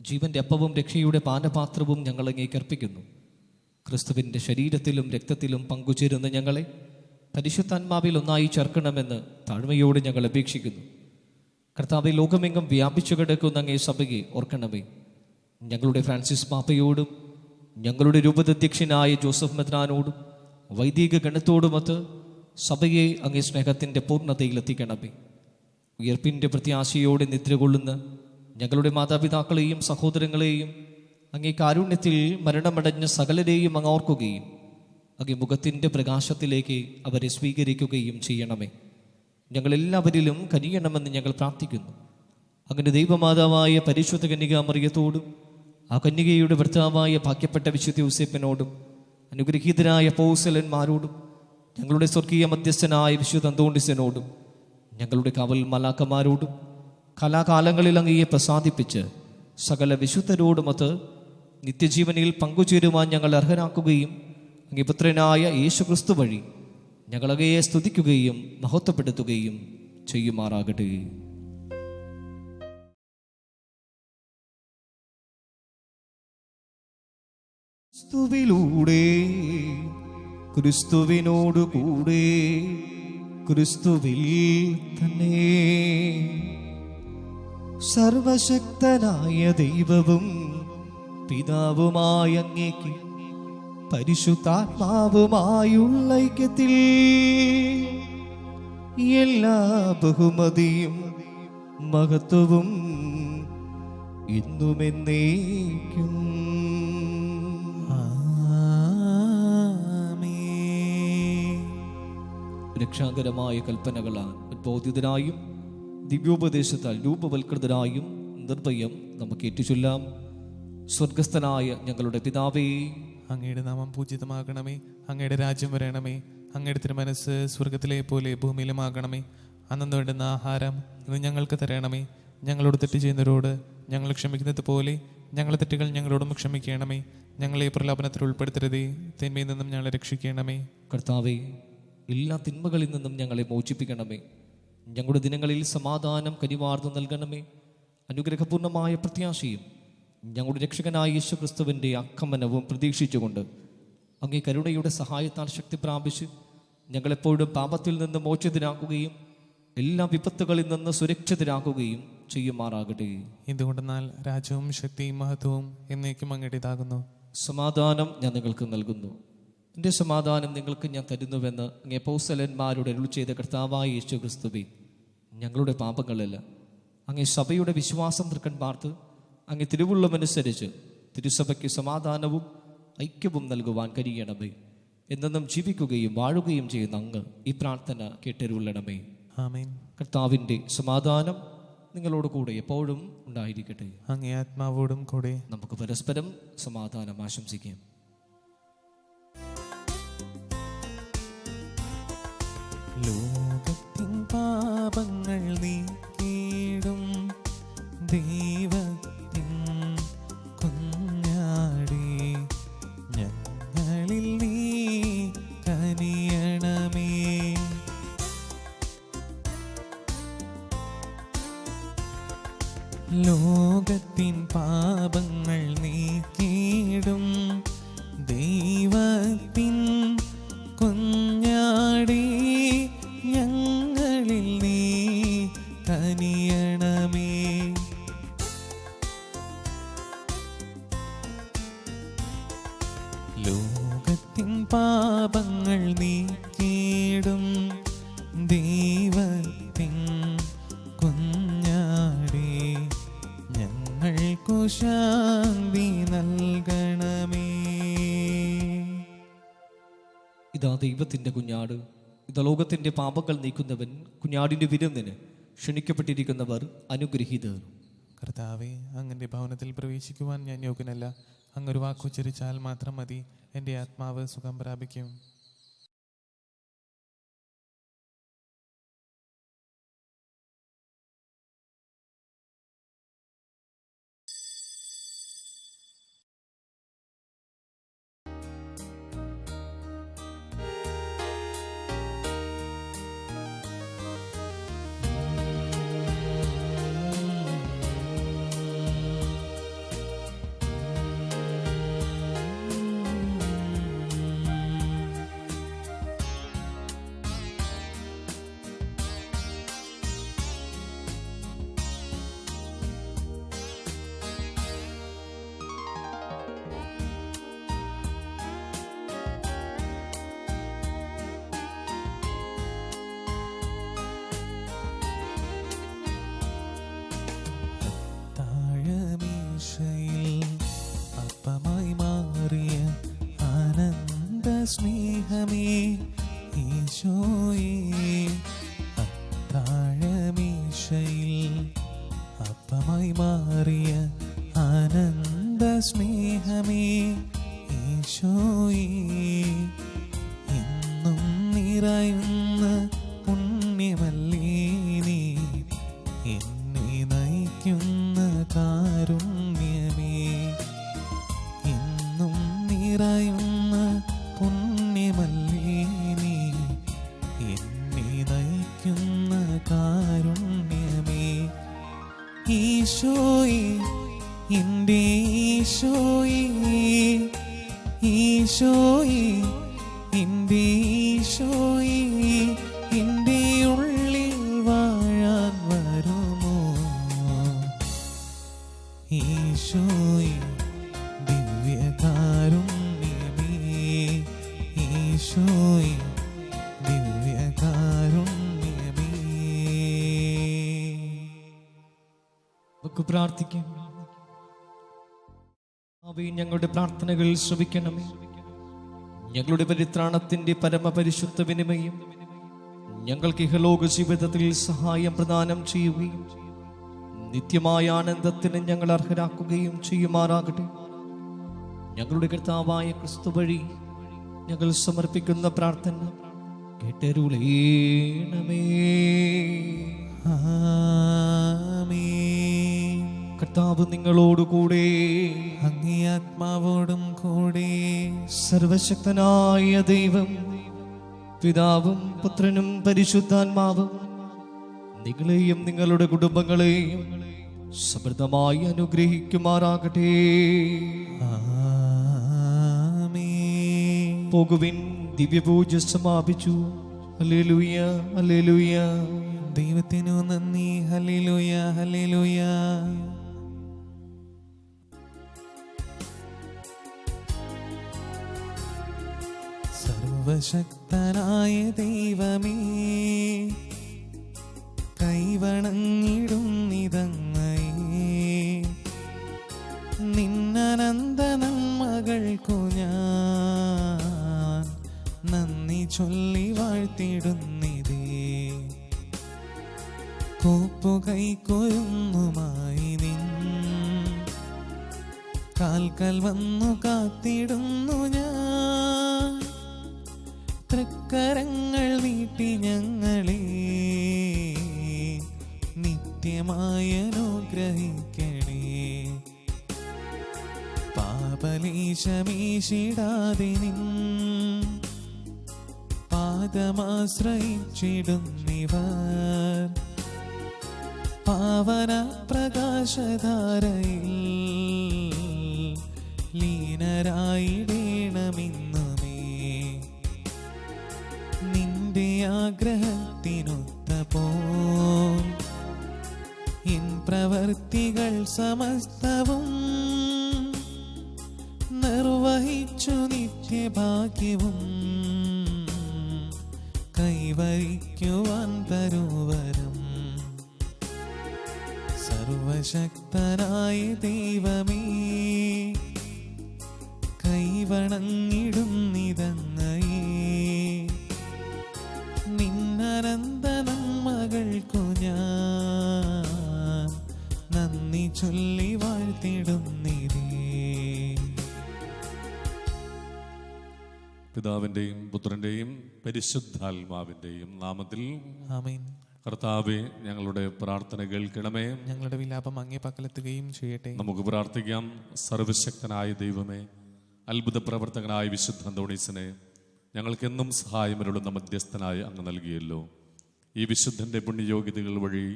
ജീവന്റെ അപ്പവും രക്ഷയുടെ പാനപാത്രവും ഞങ്ങൾ അങ്ങേക്ക് അർപ്പിക്കുന്നു. ക്രിസ്തുവിൻ്റെ ശരീരത്തിലും രക്തത്തിലും പങ്കുചേരുന്ന ഞങ്ങളെ പരിശുദ്ധാത്മാവിൽ ഒന്നായി ചേർക്കണമെന്ന് താഴ്മയോട് ഞങ്ങൾ അപേക്ഷിക്കുന്നു. കർത്താവെ, ലോകമെങ്ങും വ്യാപിച്ചു കിടക്കുന്ന അങ്ങേ സഭയെ ഓർക്കണമേ. ഞങ്ങളുടെ ഫ്രാൻസിസ് പാപ്പയോടും ഞങ്ങളുടെ രൂപതാധ്യക്ഷനായ ജോസഫ് മെത്രാനോടും വൈദിക ഗണത്തോടുമൊത്ത് സഭയെ അങ്ങേ സ്നേഹത്തിൻ്റെ പൂർണ്ണതയിലെത്തിക്കണമേ. ഉയർപ്പിൻ്റെ പ്രത്യാശയോടെ നിദ്രകൊള്ളുന്ന ഞങ്ങളുടെ മാതാപിതാക്കളെയും സഹോദരങ്ങളെയും അങ്ങേ കാരുണ്യത്തിൽ മരണമടഞ്ഞ സകലരെയും അങ്ങ് ഓർക്കുകയും അങ്ങേ മുഖത്തിൻ്റെ പ്രകാശത്തിലേക്ക് അവരെ സ്വീകരിക്കുകയും ചെയ്യണമേ. ഞങ്ങളെല്ലാവരിലും കനിയണമെന്ന് ഞങ്ങൾ പ്രാർത്ഥിക്കുന്നു. അങ്ങനെ ദൈവമാതാവായ പരിശുദ്ധ കന്യകാമറിയത്തോടും ആ കന്യകയുടെ ഭർത്താവായ ഭാഗ്യപ്പെട്ട വിശുദ്ധ യൂസേപ്പിനോടും അനുഗ്രഹീതരായ അപ്പോസ്തലന്മാരോടും ഞങ്ങളുടെ സ്വർഗീയ മധ്യസ്ഥനായ വിശുദ്ധ അന്തോണീസിനോടും ഞങ്ങളുടെ കാവൽ മലാക്കമാരോടും കാലാകാലങ്ങളിൽ അങ്ങയെ പ്രസാദിപ്പിച്ച് സകല വിശുദ്ധരോടുമൊത്ത് നിത്യജീവനിൽ പങ്കുചേരുവാൻ ഞങ്ങൾ അർഹരാക്കുകയും അങ്ങേ പുത്രനായ യേശു ക്രിസ്തു വഴി ഞങ്ങളങ്ങയെ സ്തുതിക്കുകയും മഹത്വപ്പെടുത്തുകയും ചെയ്യുമാറാകട്ടെ. ക്രിസ്തുവിലൂടെ ക്രിസ്തുവിനോടു കൂടെ ക്രിസ്തുവിൽ തന്നെ സർവശക്തനായ ദൈവവും പിതാവുമായ അങ്ങേക്ക് പരിശുദ്ധാത്മാവുമായുള്ള ഐക്യത്തിൽ എല്ലാ ബഹുമതിയും മഹത്വവും ഇന്നുമെന്നേക്കും രക്ഷാകരമായ കൽപ്പനകളാൽ ഉദ്ബോധിതരായും ദിവ്യോപദേശത്താൽ രൂപവൽകൃതരായും നിർഭയം നമുക്ക് ഏറ്റുചൊല്ലാം. സ്വർഗസ്ഥനായ ഞങ്ങളുടെ പിതാവേ, അങ്ങയുടെ നാമം പൂജിതമാകണമേ. അങ്ങയുടെ രാജ്യം വരണമേ. അങ്ങയുടെ തിരുമനസ് സ്വർഗത്തിലെ പോലെ ഭൂമിയിലുമാകണമേ. അന്നു വേണ്ടുന്ന ആഹാരം ഇന്ന് ഞങ്ങൾക്ക് തരണമേ. ഞങ്ങളോട് തെറ്റ് ചെയ്യുന്നവരോട് ഞങ്ങൾ ക്ഷമിക്കുന്നത് പോലെ ഞങ്ങളുടെ തെറ്റുകൾ ഞങ്ങളോടും ക്ഷമിക്കണമേ. ഞങ്ങളെ പ്രലോഭനത്തിൽ ഉൾപ്പെടുത്തരുതേ, തിന്മയിൽ നിന്നും ഞങ്ങളെ രക്ഷിക്കണമേ. കർത്താവേ, എല്ലാ തിന്മകളിൽ നിന്നും ഞങ്ങളെ മോചിപ്പിക്കണമേ. ഞങ്ങളുടെ ദിനങ്ങളിൽ സമാധാനം കനിവാർന്നു നൽകണമേ. അനുഗ്രഹപൂർണമായ പ്രത്യാശയും ഞങ്ങളുടെ രക്ഷകനായ യേശു ക്രിസ്തുവിൻ്റെ ആഗമനവും പ്രതീക്ഷിച്ചുകൊണ്ട് അങ്ങേ കരുണയുടെ സഹായത്താൽ ശക്തി പ്രാപിച്ച് ഞങ്ങളെപ്പോഴും പാപത്തിൽ നിന്ന് മോചിതരാക്കുകയും എല്ലാ വിപത്തുകളിൽ നിന്ന് സുരക്ഷിതരാക്കുകയും ചെയ്യുമാറാകട്ടെ. എന്തുകൊണ്ടെന്നാൽ രാജ്യവും ശക്തിയും മഹത്വവും എന്നേക്കും അങ്ങയുടേതാകുന്നു. സമാധാനം ഞാൻ നിങ്ങൾക്ക് നൽകുന്നു, എൻ്റെ സമാധാനം നിങ്ങൾക്ക് ഞാൻ തരുന്നുവെന്ന് അങ്ങേ അപ്പോസ്തലന്മാരോട് അരുളി ചെയ്ത കർത്താവായ യേശു ക്രിസ്തുവേ, ഞങ്ങളുടെ പാപങ്ങളല്ല അങ്ങേ സഭയുടെ വിശ്വാസം തൃക്കൺ പാർത്ത് അങ്ങേ തിരുവുള്ളമനുസരിച്ച് തിരുസഭയ്ക്ക് സമാധാനവും ഐക്യവും നൽകുവാൻ കഴിയണമേ. എന്നെന്നും ജീവിക്കുകയും വാഴുകയും ചെയ്യുന്ന അങ്ങ് ഈ പ്രാർത്ഥന കേട്ടരുള്ളണമേ. ആമേൻ. കർത്താവിൻ്റെ സമാധാനം നിങ്ങളോട് കൂടെ എപ്പോഴും ഉണ്ടായിരിക്കട്ടെ. അങ്ങേ ആത്മാവോടും കൂടെ. നമുക്ക് പരസ്പരം സമാധാനം ആശംസിക്കാം. ലോകത്തിൻ പാപങ്ങൾ നീക്കിടും ദൈവത്തിൻ കുഞ്ഞാടേ, ഞങ്ങളിൽ നീ കനിയണമേ. ലോകത്തിൻ പാപങ്ങൾ നീക്കിടും ദൈവത്തിൻ കുഞ്ഞാടേ, ഞങ്ങളിൽ നീ കനിയണമേ. ലോകത്തിൻ പാപങ്ങൾ നീക്കിടും ദൈവത്തിൻ കുഞ്ഞാടേ, ഞങ്ങൾക്കു ശാന്തി നൽകണമേ. ഇതാ ദൈവത്തിൻ്റെ കുഞ്ഞാട്, ഇതാ ലോകത്തിൻ്റെ പാപങ്ങൾ നീക്കുന്നവൻ. കുഞ്ഞാടിൻ്റെ വിരുന്നിന് ക്ഷണിക്കപ്പെട്ടിരിക്കുന്നവർ അനുഗ്രഹീതർ. കർത്താവേ, അങ്ങൻ്റെ ഭവനത്തിൽ പ്രവേശിക്കുവാൻ ഞാൻ യോഗ്യനല്ല. അങ്ങൊരു വാക്കുച്ചരിച്ചാൽ മാത്രം മതി, എൻ്റെ ആത്മാവ് സുഖം പ്രാപിക്കും. അപ്പമായി മാറിയ ആനന്ദ സ്നേഹമേ ഈശോയേ, അത്താഴമീശയിൽ അപ്പമായി മാറിയ ആനന്ദ സ്നേഹമേ ഈശോയേ, എന്നും നിറയുന്ന പുണ്യമല്ലേ നീ, എന്നെ നയിക്കുന്ന കാരുണ്യമേ, എന്നും നിറയുന്ന പുണ്യമല്ലേ നീ, എന്നെ നയിക്കുന്ന കാരുണ്യമേ. ഈശോയേ, എൻ്റെ ഈശോയേ, ഈശോയേ, എൻ്റെ ഈശോയേ, എൻ്റെ ഉള്ളിൽ വാഴാൻ വരുമോ? ഈശോയേ, ദിവ്യകാരുണ്യമേ, ഈശോയേ, ദിവ്യകാരുണ്യമേ. നമുക്ക് പ്രാർത്ഥിക്കാം. ഞങ്ങളുടെ പ്രാർത്ഥനകൾ ശ്രവിക്കണമേ. ഞങ്ങളുടെ പരിത്രാണത്തിന്റെ പരമപരിശുദ്ധ വിനിമയം ഞങ്ങൾക്ക് ഇഹലോക ജീവിതത്തിൽ സഹായം പ്രദാനം ചെയ്യുകയും നിത്യമായ ആനന്ദത്തിന് ഞങ്ങൾ അർഹരാക്കുകയും ചെയ്യുമാറാകട്ടെ. ഞങ്ങളുടെ കർത്താവായ ക്രിസ്തു വഴി ഞങ്ങൾ സമർപ്പിക്കുന്ന പ്രാർത്ഥന കേട്ടരുളേണമേ. ആമേൻ. കർത്താവ് നിങ്ങളോടുകൂടെ, അങ്ങേ ആത്മാവോടും കൂടെ. സർവശക്തനായ ദൈവം പിതാവും പുത്രനും പരിശുദ്ധാത്മാവും നിങ്ങളെയും നിങ്ങളുടെ കുടുംബങ്ങളെയും സമൃദ്ധമായി അനുഗ്രഹിക്കുമാറാകട്ടെ. ആമേൻ. പോകുവിൻ, ദിവ്യപൂജ സമാപിച്ചു. Hallelujah, hallelujah. ദൈവത്തിനു നന്ദി. Hallelujah, hallelujah. സർവശക്തനായ ദൈവമേ, കൈവണങ്ങിടുന്നിതങ്ങയെ. നിന്നനന്ത നന്മകൾക്കു ഞാൻ നന്ദി ചൊല്ലി വാഴ്ത്തിടുന്നിതേ. കോപ്പുകൈക്കൊരുന്നുമായി നിൻ കാൽക്കൽ വന്നു കാത്തിടുന്നു ഞാൻ. തൃക്കരങ്ങൾ നീട്ടി ഞങ്ങളെ നിത്യമായി അനുഗ്രഹിക്കണേ. പാപലേശമീശിടാതെ നിൻ പാദമാശ്രയിച്ചിടുന്നിവർ പാവന പ്രകാശധാരയിൽ ലീനരായിടേണമെന്നുമേ. നിന്റെ ആഗ്രഹത്തിനൊത്ത പോൽ എൻ പ്രവർത്തികൾ സമസ്തവും നിർവഹിച്ചു നിത്യഭാഗ്യവും കൈവരിക്കുവാൻ തരുവരം. സർവശക്തനായ ദൈവമേ, കൈവണങ്ങിടുന്നിതങ്ങയെ. നിന്നനന്ത നന്മകൾക്കു ഞാൻ നന്ദി ചൊല്ലി വാഴ്ത്തിടുന്നിതേ. പിതാവിൻ്റെയും പുത്രൻ്റെയും പരിശുദ്ധാത്മാവിൻ്റെയും നാമത്തിൽ ആമേൻ. കർത്താവേ, ഞങ്ങളുടെ പ്രാർത്ഥന കേൾക്കണമേ. ഞങ്ങളുടെ വിലാപം അങ്ങേ പക്കലെത്തുകയും ചെയ്യട്ടെ. നമുക്ക് പ്രാർത്ഥിക്കാം. സർവശക്തനായ ദൈവമേ, അത്ഭുത പ്രവർത്തകനായ വിശുദ്ധ അന്തോണീസിനെ ഞങ്ങൾക്കെന്നും സഹായമരുളുന്ന മധ്യസ്ഥനായ അങ്ങ് നൽകിയല്ലോ. ഈ വിശുദ്ധൻ്റെ പുണ്യയോഗ്യതകൾ വഴി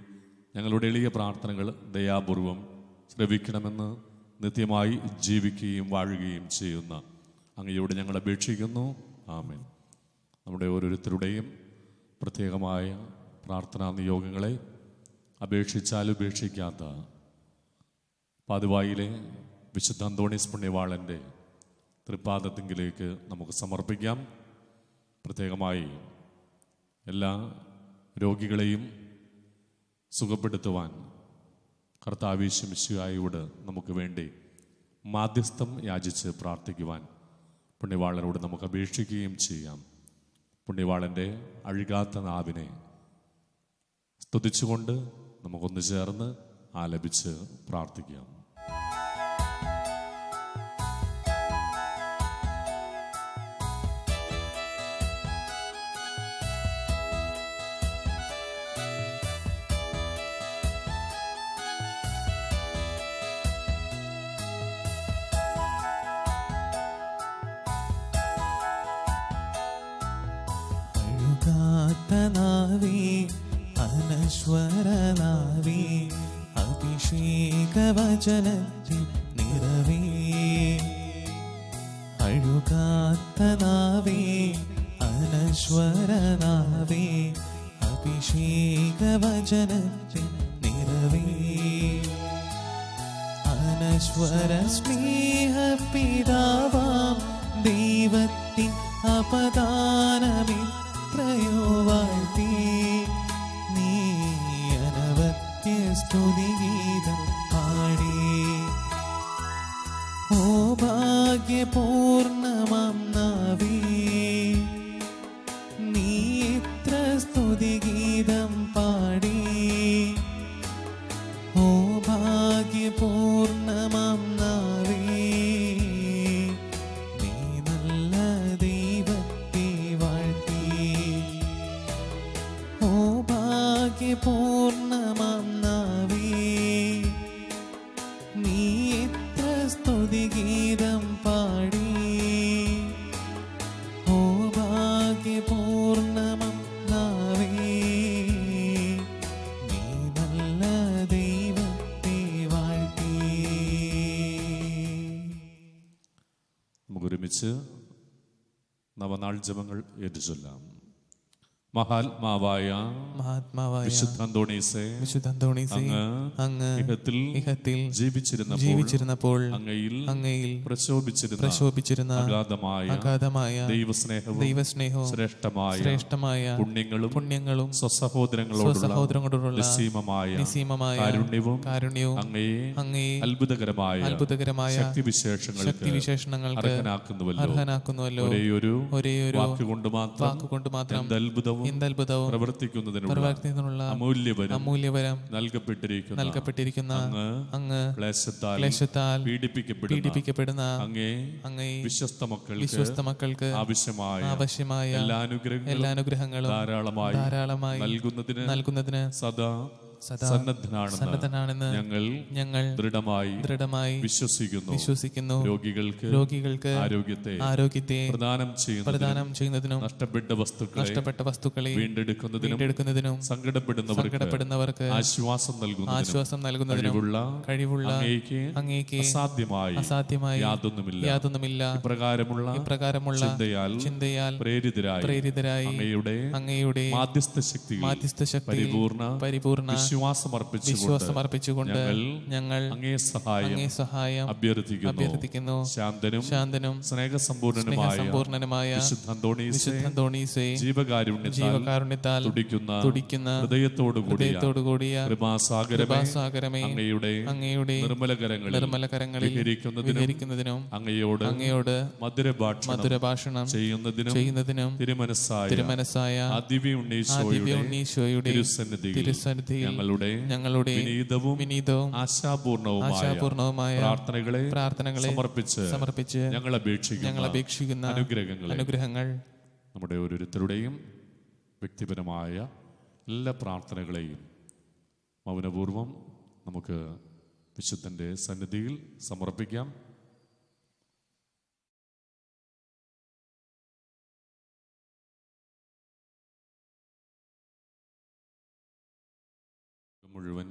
ഞങ്ങളുടെ എളിയ പ്രാർത്ഥനകൾ ദയാപൂർവം ശ്രവിക്കണമെന്ന് നിത്യമായി ജീവിക്കുകയും വാഴുകയും ചെയ്യുന്ന അങ്ങയോട് ഞങ്ങൾ അപേക്ഷിക്കുന്നു. ആമേൻ. നമ്മുടെ ഓരോരുത്തരുടെയും പ്രത്യേകമായ പ്രാർത്ഥനാ നിയോഗങ്ങളെ അപേക്ഷിച്ചാൽ ഉപേക്ഷിക്കാത്ത പാതുവായിലെ വിശുദ്ധ അന്തോണീസ് പുണ്യവാളൻ്റെ തൃപ്പാദത്തിങ്കിലേക്ക് നമുക്ക് സമർപ്പിക്കാം. പ്രത്യേകമായി എല്ലാ രോഗികളെയും സുഖപ്പെടുത്തുവാൻ കർത്താവീശു മിശിഹായോട് നമുക്ക് വേണ്ടി മാധ്യസ്ഥം യാചിച്ച് പ്രാർത്ഥിക്കുവാൻ പുണ്യവാളനോട് നമുക്ക് അപേക്ഷിക്കുകയും ചെയ്യാം. പുണ്യവാളൻ്റെ അഴുകാത്ത നാവിനെ സ്തുതിച്ചുകൊണ്ട് നമുക്കൊന്ന് ചേർന്ന് ആലപിച്ച് പ്രാർത്ഥിക്കാം. നാവേ അനശ്വരനാവേ അഭിഷേകവചനത്തിൻ നിറവേ. അഴുകാത്ത നാവേ അനശ്വരനാവേ അഭിഷേകവചനത്തിൻ നിറവേ. അനശ്വര സ്നേഹപിതാവാം ദൈവത്തിൻ അപദാനമിത്രയോ വാഴ്ത്തി നീ അനവത്യ സ്തുതിഗീതം പാടി. ഓ ഭാഗ്യപൂർണമാം നാവേ നീ എത്ര സ്തുതി ഒന്നിച്ച് നവനാൾ ജപങ്ങൾ ഏറ്റുചൊല്ലാം. മഹാത്മാവായ വിശുദ്ധ അന്തോണീസേ, അങ്ങ് ഇഹത്തിൽ ജീവിച്ചിരുന്നപ്പോൾ അങ്ങയിൽ പ്രശോഭിച്ചിരുന്ന അഗാധമായ ദൈവസ്നേഹവും ശ്രേഷ്ഠമായ പുണ്യങ്ങളും സ്വസഹോദരങ്ങളോടുള്ള നിസ്സീമമായ കാരുണ്യവും അങ്ങയെ അത്ഭുതകരമായ ശക്തിവിശേഷണങ്ങൾക്ക് അർഹനാക്കുന്നുവല്ലോ. ഒരേയൊരു വാക്കുകൊണ്ട് മാത്രം എന്തത്ഭുതവും പ്രവർത്തിക്കുന്നതിനുള്ള അമൂല്യവരം നൽകപ്പെട്ടിരിക്കുന്ന അങ്ങ് ക്ലേശത്താൽ പീഡിപ്പിക്കപ്പെടുന്ന അങ്ങേ വിശ്വസ്ത മക്കൾക്ക് ആവശ്യമായ എല്ലാ അനുഗ്രഹങ്ങളും ധാരാളമായി നൽകുന്നതിന് സദാ സന്നദ്ധനാണെന്ന് ഞങ്ങൾ ദൃഢമായി വിശ്വസിക്കുന്നു. രോഗികൾക്ക് ആരോഗ്യത്തെ പ്രദാനം ചെയ്യുന്നതിനും നഷ്ടപ്പെട്ട വസ്തുക്കളെ വീണ്ടെടുക്കുന്നതിനും സങ്കടപ്പെടുന്നവർക്ക് ആശ്വാസം നൽകുന്നതിനും കഴിവുള്ള അങ്ങേക്ക് അസാധ്യമായി യാതൊന്നുമില്ല. ഇപ്രകാരമുള്ള ചിന്തയാൽ പ്രേരിതരായി അങ്ങയുടെ മാധ്യസ്ഥ ശക്തി പരിപൂർണ വിശ്വാസമർപ്പിച്ചുകൊണ്ട് ഞങ്ങൾ അങ്ങേ സഹായം അഭ്യർത്ഥിക്കുന്നു. ശാന്തനും സ്നേഹസമ്പൂർണനുമായ വിശുദ്ധ ജീവകാരുണ്യത്താൽ തുടിക്കുന്ന ഹൃദയത്തോടുകൂടിയ കൃപാസാഗരമേ, അങ്ങയുടെ നിർമ്മല കരങ്ങളിൽ വിഹരിക്കുന്നതിനും അങ്ങയോട് മധുരഭാഷണം ചെയ്യുന്നതിനും തിരുമനസ്സായ ദിവ്യോണ്ണീശോയുടെ തിരുസന്നിധിയിൽ ഞങ്ങളുടെ വിനീതവും ആശാപൂർണവുമായ പ്രാർത്ഥനകളെ സമർപ്പിച്ച് ഞങ്ങൾ അപേക്ഷിക്കുന്ന അനുഗ്രഹങ്ങൾ നമ്മുടെ ഓരോരുത്തരുടെയും വ്യക്തിപരമായ എല്ലാ പ്രാർത്ഥനകളെയും മൗനപൂർവം നമുക്ക് വിശുദ്ധന്റെ സന്നിധിയിൽ സമർപ്പിക്കാം. മുഴുവൻ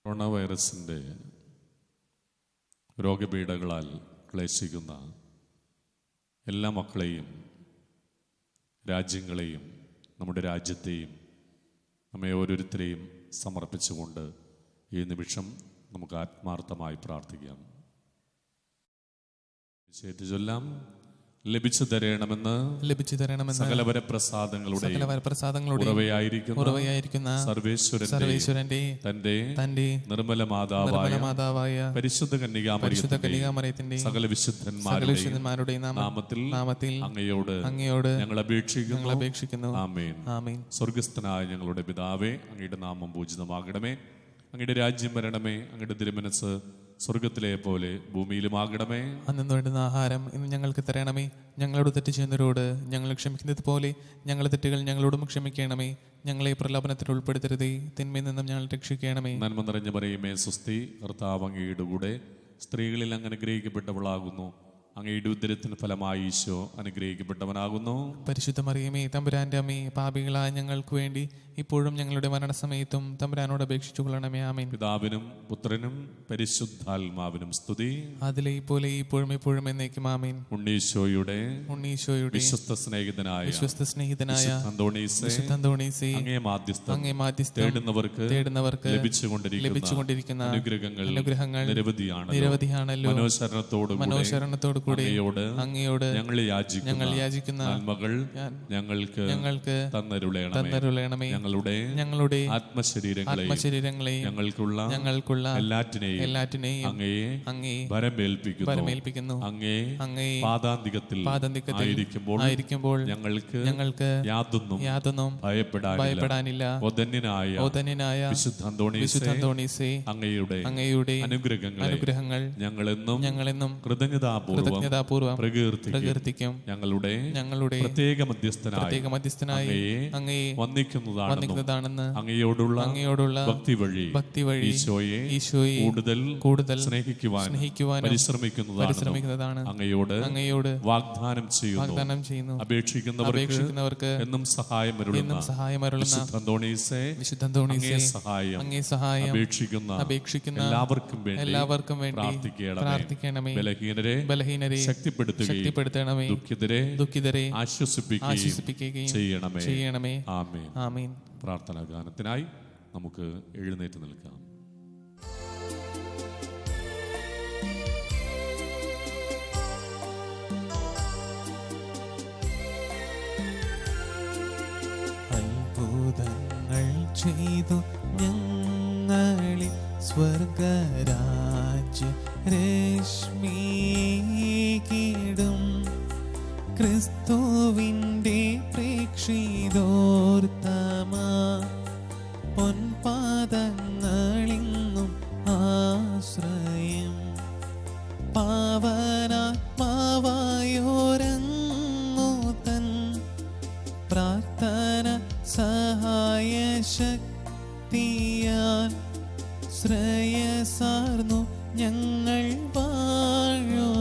കൊറോണ വൈറസിൻ്റെ രോഗപീഠകളാൽ ക്ലേശിക്കുന്ന എല്ലാ മക്കളെയും രാജ്യങ്ങളെയും നമ്മുടെ രാജ്യത്തെയും നമ്മെ ഓരോരുത്തരെയും സമർപ്പിച്ചുകൊണ്ട് ഈ നിമിഷം നമുക്ക് ആത്മാർത്ഥമായി പ്രാർത്ഥിക്കാം. ചൊല്ലാം. ലഭിച്ചു തരണമെന്ന് സകലവര പ്രസാദങ്ങളുടെ ഉറവയായിരിക്കുന്ന സർവേശ്വരന്റെ തന്റെ നിർമ്മല മാതാവായ പരിശുദ്ധ കന്യകാമറിയത്തിന്റെ സകല വിശുദ്ധന്മാരുടെ നാമത്തിൽ അങ്ങയോട് ഞങ്ങൾ അപേക്ഷിക്കുന്നു. ആമേൻ. സ്വർഗസ്ഥനായ ഞങ്ങളുടെ പിതാവേ, അങ്ങയുടെ നാമം പൂജിതമാകണമേ. അങ്ങയുടെ രാജ്യം വരണമേ. അങ്ങയുടെ തിരുമനസ് സ്വർഗത്തിലെ പോലെ ഭൂമിയിലുമാകണമേ. അന്നു വേണ്ടുന്ന ആഹാരം ഇന്ന് ഞങ്ങൾക്ക് തരണമേ. ഞങ്ങളോട് തെറ്റ് ചെയ്യുന്നവരോട് ഞങ്ങൾ ക്ഷമിക്കുന്നത് പോലെ ഞങ്ങളുടെ തെറ്റുകൾ ഞങ്ങളോടും ക്ഷമിക്കണമേ. ഞങ്ങളെ പ്രലോഭനത്തിൽ ഉൾപ്പെടുത്തരുതേ, തിന്മയിൽ നിന്നും ഞങ്ങൾ രക്ഷിക്കണമേ. നന്മ നിറഞ്ഞ മറിയമേ, സ്വസ്തി, കർത്താവ് അങ്ങയുടെ കൂടെ സ്ത്രീകളിൽ അങ്ങ് അനുഗ്രഹിക്കപ്പെട്ടവളാകുന്നു. അങ്ങയുടെ ഉദരത്തിന് ഫലമായി ഈശോ അനുഗ്രഹിക്കപ്പെട്ടവനാകുന്നു. പരിശുദ്ധ മറിയമേ, തമ്പുരാന്റെ അമ്മേ, പാപികളായ ഞങ്ങൾക്ക് വേണ്ടി ഇപ്പോഴും ഞങ്ങളുടെ മരണസമയത്തും തമ്പുരാനോട് അപേക്ഷിച്ചു കൊള്ളണമേ. ആമേൻ. പിതാവിനും പുത്രനും പരിശുദ്ധാത്മാവിനും സ്തുതി, അതിലെ പോലെ ഇപ്പോഴും എപ്പോഴും എന്നേക്കും. ആമേൻ. ഉണ്ണീശോയുടെ വിശ്വസ്ത സ്നേഹിതനായ അന്തോണീസേ, അങ്ങേ മാധ്യസ്ഥം തേടുന്നവർക്ക് ലഭിച്ചുകൊണ്ടിരിക്കുന്ന അനുഗ്രഹങ്ങൾ നിരവധിയാണല്ലോ. മനോശരണത്തോടു കൂടി അങ്ങയോട് ഞങ്ങൾ യാചിക്കുന്ന നന്മകൾ ഞങ്ങൾക്ക് തന്നരുളണമേ. ഞങ്ങളുടെ ആത്മശരീരങ്ങളെ ഞങ്ങൾക്കുള്ള എല്ലാറ്റിനെയും അങ്ങേ ഭരമേൽപ്പിക്കുന്നു. അങ്ങേ പാദാന്തികത്തിൽ ആയിരിക്കുമ്പോൾ ഞങ്ങൾക്ക് യാതൊന്നും ഭയപ്പെടാനില്ല. ഓദന്യനായ വിശുദ്ധ അന്തോണീസേ, അങ്ങയുടെ അനുഗ്രഹങ്ങൾ ഞങ്ങളെന്നും കൃതജ്ഞതാപൂർവം പ്രകീർത്തിക്കും. ഞങ്ങളുടെ പ്രത്യേക മധ്യസ്ഥനായ അങ്ങയെ വന്ദിക്കുന്നതാണെന്ന് അങ്ങയോടുള്ള ഭക്തി വഴി ഈശോയെ കൂടുതൽ സ്നേഹിക്കുവാൻ പരിശ്രമിക്കുന്നതാണ് അങ്ങയോട് വാഗ്ദാനം ചെയ്യുന്നു. അപേക്ഷിക്കുന്നവർക്ക് എന്നും സഹായം വിശുദ്ധ അന്തോണീസേ, അങ്ങേ സഹായം അപേക്ഷിക്കുന്ന എല്ലാവർക്കും വേണ്ടി പ്രാർത്ഥിക്കണമേ. ബലഹീനരെ ബലഹീനരെ ശക്തിപ്പെടുത്തണമേ. ദുഃഖിതരെ ആശ്വസിപ്പിക്കുകയും ചെയ്യണമേ. ആമേൻ. പ്രാർത്ഥനാ ഗാനത്തിനായി നമുക്ക് എഴുന്നേറ്റ് നിൽക്കാം. അത്ഭുതങ്ങൾ ചെയ്തു ഞങ്ങളിൽ സ്വർഗരാജ്യ രശ്മിക്കിടും ക്രിസ്തുവിൻ്റെ പ്രേക്ഷിതോർത്തമാ പൊൻപാദങ്ങളിങ്ങും ആശ്രയം പാവനാത്മാവായോരങ്ങു തൻ പ്രാർത്ഥന സഹായശക്തിയാൽ ശ്രേയസാർന്നു ഞങ്ങൾ വാഴുവാൻ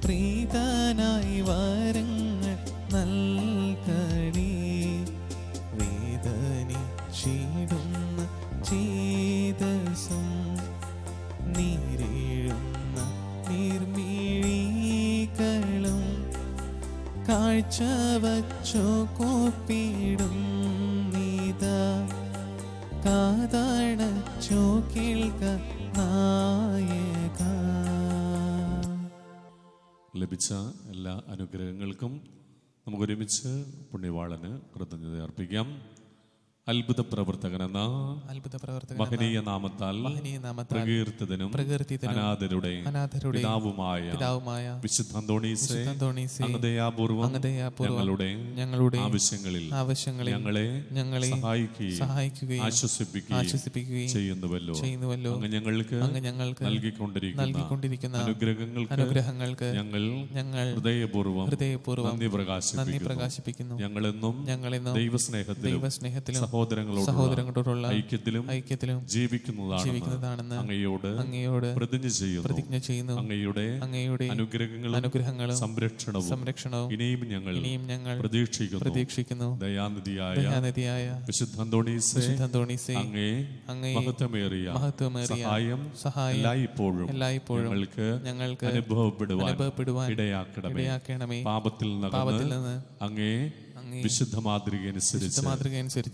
പ്രീതനായി വരങ്ങൾ നൽകണേ. വേദനിച്ചിടുന്ന ചേതസും നീരേഴുന്ന നിർമിഴികളും കാഴ്ച വച്ചോ കൂപ്പിടും നീതാ കാതടച്ചോ കേൾക്ക നായക. ലഭിച്ച എല്ലാ അനുഗ്രഹങ്ങൾക്കും നമുക്ക് ഒരുമിച്ച് പുണ്യവാളന് കൃതജ്ഞത അർപ്പിക്കാം. അത്ഭുത പ്രവർത്തകനെന്ന മഹനീയ നാമത്താൽ പ്രകീർത്തിതനും അനാഥരുടെ പിതാവുമായ വിശുദ്ധ അന്തോണീസേ, അങ്ങ് ദയാപൂർവ്വം ഞങ്ങളുടെ ആവശ്യങ്ങളിൽ ഞങ്ങളെ സഹായിക്കുകയും ആശ്വസിപ്പിക്കുകയും ചെയ്യുന്നുവല്ലോ. അങ്ങ് ഞങ്ങൾക്ക് നൽകിക്കൊണ്ടിരിക്കുന്ന അനുഗ്രഹങ്ങൾക്ക് ഞങ്ങൾ ഹൃദയപൂർവ്വം നന്ദി പ്രകാശിപ്പിക്കുന്നു. ഞങ്ങളെന്നും ദൈവസ്നേഹത്തിലും സഹോദരങ്ങളോടുള്ള ഐക്യത്തിലും ജീവിക്കുന്നതാണെന്ന് അങ്ങയോട് പ്രതിജ്ഞ ചെയ്യുന്നു. അങ്ങയുടെ അനുഗ്രഹങ്ങളും സംരക്ഷണവും ഇനിയും ഞങ്ങൾ പ്രതീക്ഷിക്കുന്നു. ദയാനിധിയായ വിശുദ്ധ അന്തോണീസേ, അങ്ങേ മഹത്വമേറിയ സഹായം എല്ലായ്പ്പോഴും ഞങ്ങൾക്ക് അനുഭവപ്പെടുവാൻ ഇടയാക്കണമേ. പാപത്തിൽ നിന്ന് അങ്ങേ വിശുദ്ധ മാതൃകയനുസരിച്ച്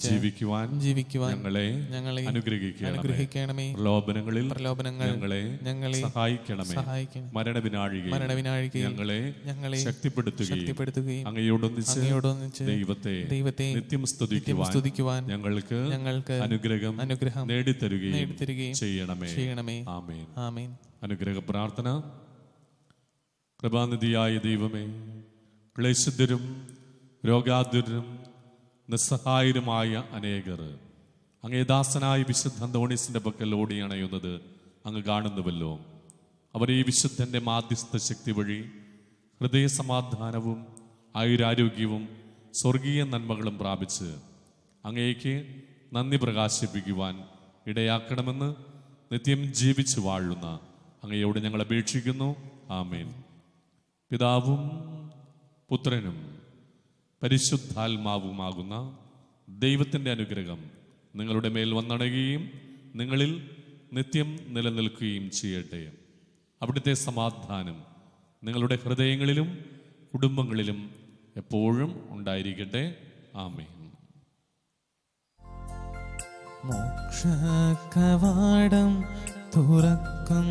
ജീവിക്കുവാൻ ഞങ്ങളെ അനുഗ്രഹിക്കണമേ. പ്രലോഭനങ്ങളിൽ ഞങ്ങളെ സഹായിക്കണമേ. മരണവിനാഴികയിൽ ഞങ്ങളെ ശക്തിപ്പെടുത്തുകയും അങ്ങയോടൊന്നിച്ച് ദൈവത്തെ നിത്യം സ്തുതിക്കുവാൻ ഞങ്ങൾക്ക് അനുഗ്രഹം നേടിത്തരുകയും ചെയ്യണമേ. ആമേൻ. അനുഗ്രഹ പ്രാർത്ഥന. കൃപാനിധിയായ ദൈവമേ, ക്ലേശിതരും രോഗാതുരരും നിസ്സഹായരുമായ അനേകർ അങ്ങേ ദാസനായ വിശുദ്ധ അന്തോണീസിന്റെ പക്കൽ ഓടി അണയുന്നത് അങ്ങ് കാണുന്നുവല്ലോ. അവർ ഈ വിശുദ്ധന്റെ മാധ്യസ്ഥ ശക്തി വഴി ഹൃദയ സമാധാനവും ആയുരാരോഗ്യവും സ്വർഗീയ നന്മകളും പ്രാപിച്ച് അങ്ങേക്ക് നന്ദി പ്രകാശിപ്പിക്കുവാൻ ഇടയാക്കണമെന്ന് നിത്യം ജീവിച്ചു വാഴുന്ന അങ്ങയോട് ഞങ്ങൾ അപേക്ഷിക്കുന്നു. ആമേൻ. പിതാവും പുത്രനും പരിശുദ്ധാത്മാവുമാകുന്ന ദൈവത്തിൻ്റെ അനുഗ്രഹം നിങ്ങളുടെ മേൽ വന്നണയുകയും നിങ്ങളിൽ നിത്യം നിലനിൽക്കുകയും ചെയ്യട്ടെ. അവിടുത്തെ സമാധാനം നിങ്ങളുടെ ഹൃദയങ്ങളിലും കുടുംബങ്ങളിലും എപ്പോഴും ഉണ്ടായിരിക്കട്ടെ. ആമേൻ. മോക്ഷകവാടം തുറക്കും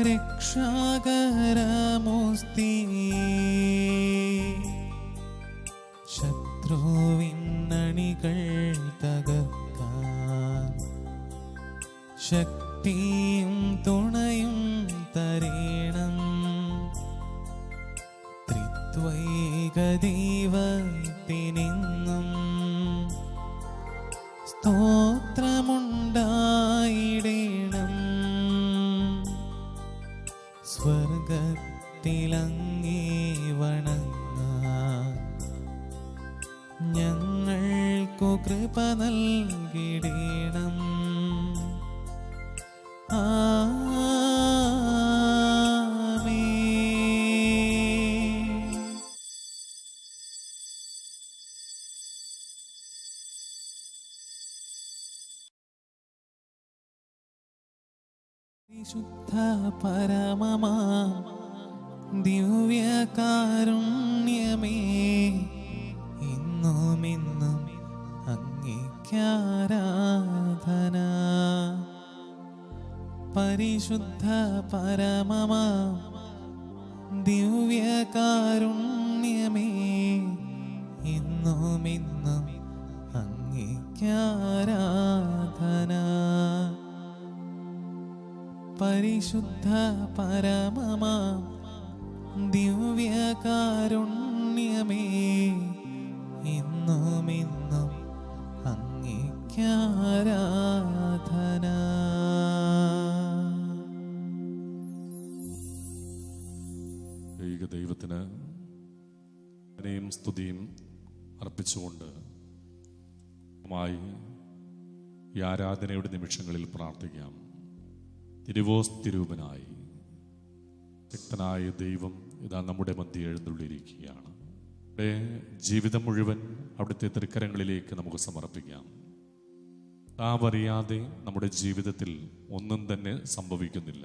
രക്ഷാകരമോസ്തി ശത്രുവിന്നണികൾ തകർക്കാൻ ശക്തിയും തുണയും തരേണം. ത്രിത്വൈക ദൈവത്തിനെന്നും സ്തോത്രമുണ്ടായിടേണം. സ്വർഗത്തിലങ്ങേ വണങ്ങാൻ ഞങ്ങൾക്കു കൃപ നൽകിടേണം. പരിശുദ്ധ പരമമാ ദിവ്യകാരുണ്യമേ, ഇന്നും ഇന്നും അങ്ങേക്കാരാധന. പരിശുദ്ധ പരമമാ ദിവ്യകാരുണ്യമേ, ഇന്നും ഇന്നും അങ്ങേക്കാരാധന. പരിശുദ്ധ പരമമാ ദിവ്യകാരുണ്യമേ, ഇന്നും ഇന്നും അങ്ങേക്കാരാധന. ദൈവത്തിന് സ്തുതിയും അർപ്പിച്ചുകൊണ്ട് ഈ ആരാധനയുടെ നിമിഷങ്ങളിൽ പ്രാർത്ഥിക്കാം. തിരുവോസ്തിരൂപനായി ശക്തനായ ദൈവം ഇതാ നമ്മുടെ മധ്യ എഴുന്നള്ളിയിരിക്കുകയാണ്. നമ്മുടെ ജീവിതം മുഴുവൻ അവിടുത്തെ തൃക്കരങ്ങളിലേക്ക് നമുക്ക് സമർപ്പിക്കാം. നാം അറിയാതെ നമ്മുടെ ജീവിതത്തിൽ ഒന്നും തന്നെ സംഭവിക്കുന്നില്ല.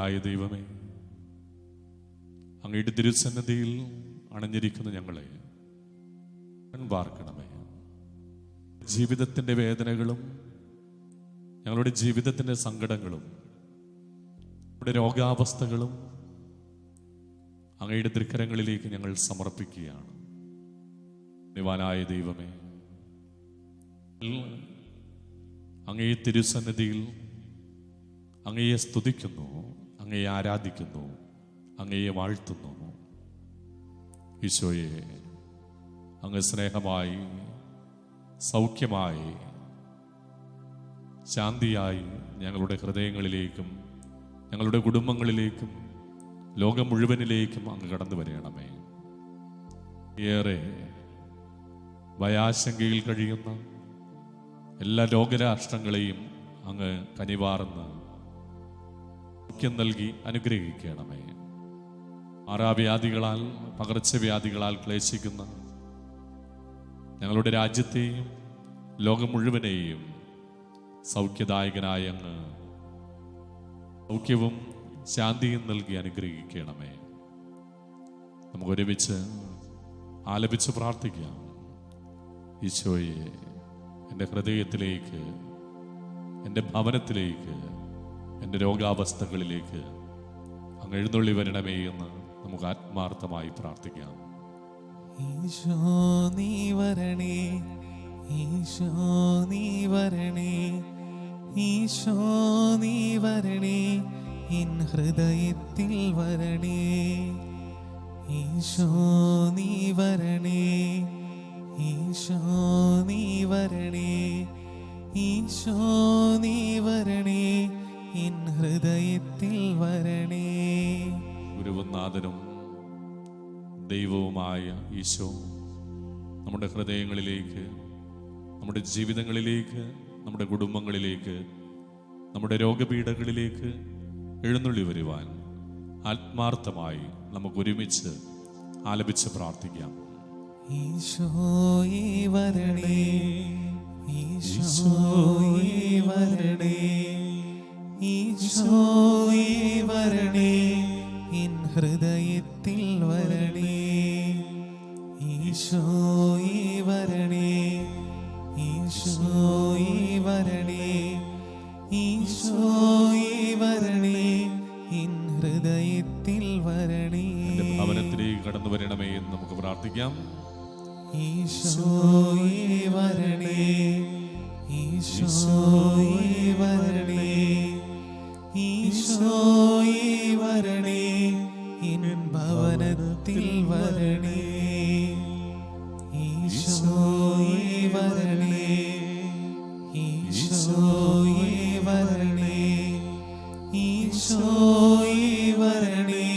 ായ ദൈവമേ, അങ്ങയുടെ തിരുസന്നിധിയിൽ അണഞ്ഞിരിക്കുന്ന ഞങ്ങളെ പാർക്കണമേ. ജീവിതത്തിൻ്റെ വേദനകളും ഞങ്ങളുടെ ജീവിതത്തിൻ്റെ സങ്കടങ്ങളും നമ്മുടെ രോഗാവസ്ഥകളും അങ്ങയുടെ തൃക്കരങ്ങളിലേക്ക് ഞങ്ങൾ സമർപ്പിക്കുകയാണ്. നിവാനായ ദൈവമേ, അങ്ങയെ തിരുസന്നിധിയിൽ അങ്ങയെ സ്തുതിക്കുന്നു, അങ്ങയെ ആരാധിക്കുന്നു, അങ്ങയെ വാഴ്ത്തുന്നു. ഈശോയെ, അങ്ങ് സ്നേഹമായി, സൗഖ്യമായി, ശാന്തിയായി ഞങ്ങളുടെ ഹൃദയങ്ങളിലേക്കും ഞങ്ങളുടെ കുടുംബങ്ങളിലേക്കും ലോകം മുഴുവനിലേക്കും അങ്ങ് കടന്നു വരണമേ. ഏറെ ഭയാശങ്കയിൽ കഴിയുന്ന എല്ലാ ലോകരാഷ്ട്രങ്ങളെയും അങ്ങ് കനിവാർന്ന് സൗഖ്യം നൽകി അനുഗ്രഹിക്കണമേ. മാറാവ്യാധികളാൽ, പകർച്ചവ്യാധികളാൽ ക്ലേശിക്കുന്ന ഞങ്ങളുടെ രാജ്യത്തെയും ലോകം മുഴുവനെയും സൗഖ്യദായകനായ അങ്ങ് സൗഖ്യവും ശാന്തിയും നൽകി അനുഗ്രഹിക്കണമേ. നമുക്ക് ഒരുമിച്ച് ആലപിച്ച് പ്രാർത്ഥിക്കാം. ഈശോയെ, എൻ്റെ ഹൃദയത്തിലേക്ക്, എൻ്റെ ഭവനത്തിലേക്ക്, എൻ്റെ രോഗാവസ്ഥകളിലേക്ക് അങ്ങ് എഴുന്നള്ളി വരണമേ എന്ന് നമുക്ക് ആത്മാർത്ഥമായി പ്രാർത്ഥിക്കാം. ഈശോ നീ വരണേ, ഈശോ നീ വരണേ, ഈശോ നീ വരണേ, എൻ ഹൃദയത്തിൽ വരണേ. ഈശോ നീ വരണേ, ഈശോ നീ വരണേ, ഈശോ നീ വരണേ, എൻ ഹൃദയത്തിൽ വരണേ. ഗുരുവനാഥനും ദൈവവുമായ ഈശോ നമ്മുടെ ഹൃദയങ്ങളിലേക്ക്, നമ്മുടെ ജീവിതങ്ങളിലേക്ക്, നമ്മുടെ കുടുംബങ്ങളിലേക്ക്, നമ്മുടെ രോഗപീഠകളിലേക്ക് എഴുന്നള്ളി വരുവാൻ ആത്മാർത്ഥമായി നമുക്ക് ഒരുമിച്ച് ആലപിച്ച് പ്രാർത്ഥിക്കാം. ഈശോയേ വരണേ, ഈശോയേ വരണേ, ഈശോയേ വരണേ, എൻ ഹൃദയത്തിൽ വരണേ. ഈശോയേ വരണേ, ഈശോയേ വരണേ, ഈശോയേ വരണേ, എൻ ഹൃദയത്തിൽ വരണേ. എൻ്റെ ഭവനത്തിലേക്ക് കടന്നു വരണമേ എന്ന് നമുക്ക് പ്രാർത്ഥിക്കാം. ഈശോയേ വരണേ, ഈശോയേ വരണേ, ഈശോയേ വരണേ, എൻ ഭവനത്തിൽ വരണേ. ഈശോയേ വരണേ, ഈശോയേ വരണേ, ഈശോയേ വരണേ,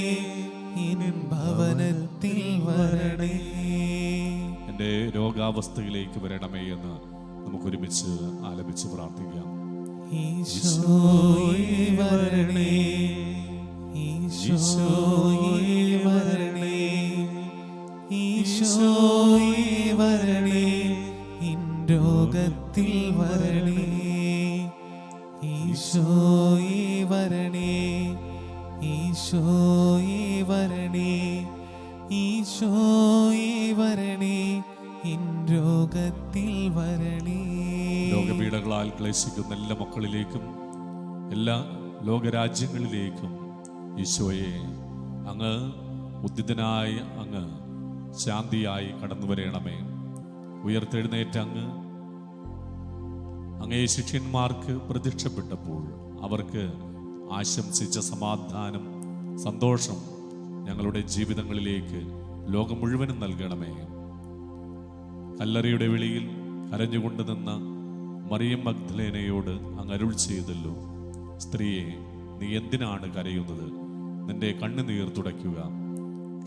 എൻ ഭവനത്തിൽ വരണേ. എൻ്റെ രോഗാവസ്ഥയിലേക്ക് വരണമേ എന്ന് നമുക്ക് ഒരുമിച്ച് ആലപിച്ച് പ്രാർത്ഥിക്കാം. ഈശോയേ വരണേ, ഈശോയേ വരണേ, ഈശോയേ വരണേ, എൻ രോഗത്തിൽ വരണേ. ഈശോ ഈശോയേ വരണേ, ഈശോയേ വരണേ, എൻ രോഗത്തിൽ വരണേ. രോഗപീഠകളാൽ ക്ലേശിക്കുന്ന എല്ലാ മക്കളിലേക്കും എല്ലാ ലോകരാജ്യങ്ങളിലേക്കും ഈശോയെ അങ്ങ് ഉദ്ധിതനായി അങ്ങ് ശാന്തിയായി കടന്നു വരണമേ. ഉയർത്തെഴുന്നേറ്റ് അങ്ങേ ശിഷ്യന്മാർക്ക് പ്രത്യക്ഷപ്പെട്ടപ്പോൾ അവർക്ക് ആശംസിച്ച സമാധാനം, സന്തോഷം ഞങ്ങളുടെ ജീവിതങ്ങളിലേക്ക് ലോകം മുഴുവനും നൽകണമേ. കല്ലറയുടെ വെളിയിൽ കരഞ്ഞുകൊണ്ട് നിന്ന മറിയം മഗ്ദലേനയോട് അങ്ങ് അരുൾ ചെയ്തല്ലോ, സ്ത്രീയെ, നീ എന്തിനാണ് കരയുന്നത്? നിന്റെ കണ്ണുനീർ തുടയ്ക്കുക.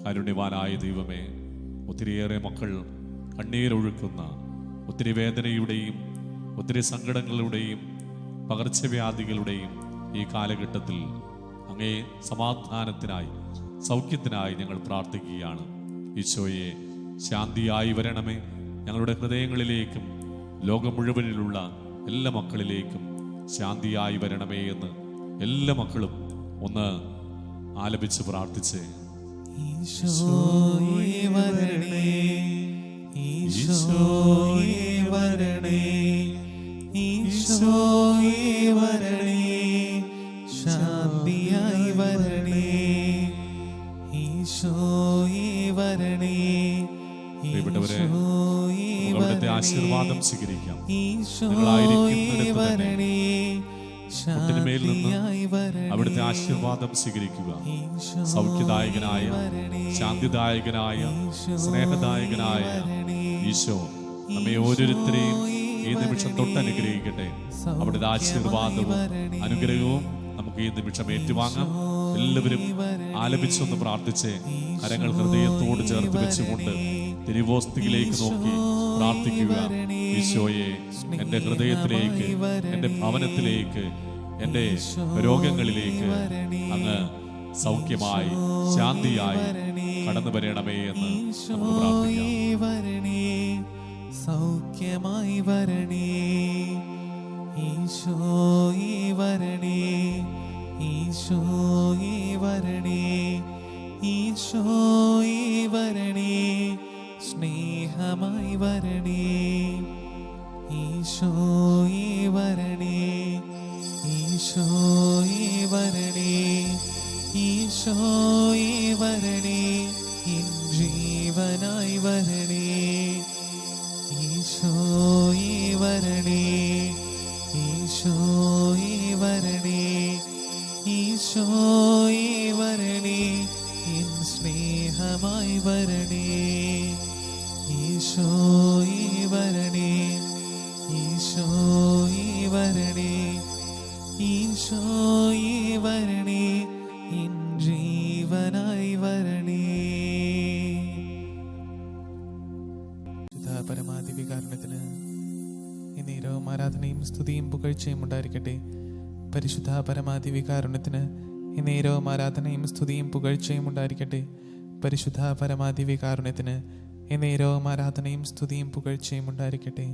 കാരുണ്യവാനായ ദൈവമേ, ഒത്തിരിയേറെ മക്കൾ കണ്ണീരൊഴുക്കുന്ന, ഒത്തിരി വേദനയുടെയും ഒത്തിരി സങ്കടങ്ങളുടെയും പകർച്ചവ്യാധികളുടെയും ഈ കാലഘട്ടത്തിൽ അങ്ങേ സമാധാനത്തിനായി, സൗഖ്യത്തിനായി ഞങ്ങൾ പ്രാർത്ഥിക്കുകയാണ്. ഈശോയെ, ശാന്തിയായി വരണമേ. ഞങ്ങളുടെ ഹൃദയങ്ങളിലേക്കും ലോകം മുഴുവനിലുള്ള എല്ലാ മക്കളിലേക്കും ശാന്തിയായി വരണമേ എന്ന് എല്ലാ മക്കളും ഒന്ന് ആലപിച്ച് പ്രാർത്ഥിച്ച്. ഈശോയേ വരണേ, ഈശോയേ വരണേ, ഈശോയേ വരണേ, ശാന്തിയായി വരണേ, ഈശോയേ വരണേ. പ്രിയപ്പെട്ടവരെ, അവിടുത്തെ ആശീർവാദം സ്വീകരിക്കാം. നിങ്ങളായിരിക്കുന്നിടത്ത് തന്നെ മുട്ടിനുമേൽ നിന്ന് അവിടുത്തെ ആശീർവാദം സ്വീകരിക്കുക. സൗഖ്യദായകനായ, ശാന്തിദായകനായ, സ്നേഹദായകനായ ഈശോ നമ്മെ ഓരോരുത്തരെയും ഈ നിമിഷം തൊട്ടനുഗ്രഹിക്കട്ടെ. അവിടുത്തെ ആശീർവാദവും അനുഗ്രഹവും നമുക്ക് ഈ നിമിഷം ഏറ്റുവാങ്ങാം. എല്ലാവരും ആലപിച്ചൊന്ന് പ്രാർത്ഥിച്ച് കരങ്ങൾ ഹൃദയത്തോട് ചേർത്ത് വെച്ചുകൊണ്ട് തിരുവോസ്തിയിലേക്ക് നോക്കി പ്രാർത്ഥിക്കുക. ഈശോയെ, എൻ്റെ ഹൃദയത്തിലേക്ക്, എൻ്റെ ഭവനത്തിലേക്ക്, എൻ്റെ രോഗങ്ങളിലേക്ക് അങ്ങ് സൗഖ്യമായി, ശാന്തിയായി കടന്നു വരണമേ എന്ന് നമുക്ക് പ്രാർത്ഥിക്കാം. സൗഖ്യമായി വരണേ, ഈശോയേ വരണേ, ഈശോയേ വരണേ, ഈശോയേ വരണേ, സ്നേഹമായി വരണേ, ഈശോയേ വരണേ, ഈശോയേ വരണേ, ഈശോയേ വരണേ, എൻ ജീവനായി വരണേ, ഈശോയേ വരണേ, ഈശോയേ വരണേ, ഈശോയേ വരണേ, എൻ സ്നേഹമായി വരണേ, ഈശോയേ വരണേ, ഈശോയേ വരണേ, ഈശോയേ വരണേ, എൻ ജീവനായി വരണേ. പരമാധികാരണത്തിന് എന്നേരവും ആരാധനയും സ്തുതിയും പുകഴ്ചയും ഉണ്ടായിരിക്കട്ടെ. പരിശുദ്ധ പരമാധികാരണത്തിന് എന്നേരവും ആരാധനയും സ്തുതിയും പുകഴ്ചയും ഉണ്ടായിരിക്കട്ടെ. പരിശുദ്ധ പരമാധികാരണത്തിന് എന്നേരവും ആരാധനയും സ്തുതിയും പുകഴ്ചയും ഉണ്ടായിരിക്കട്ടെ.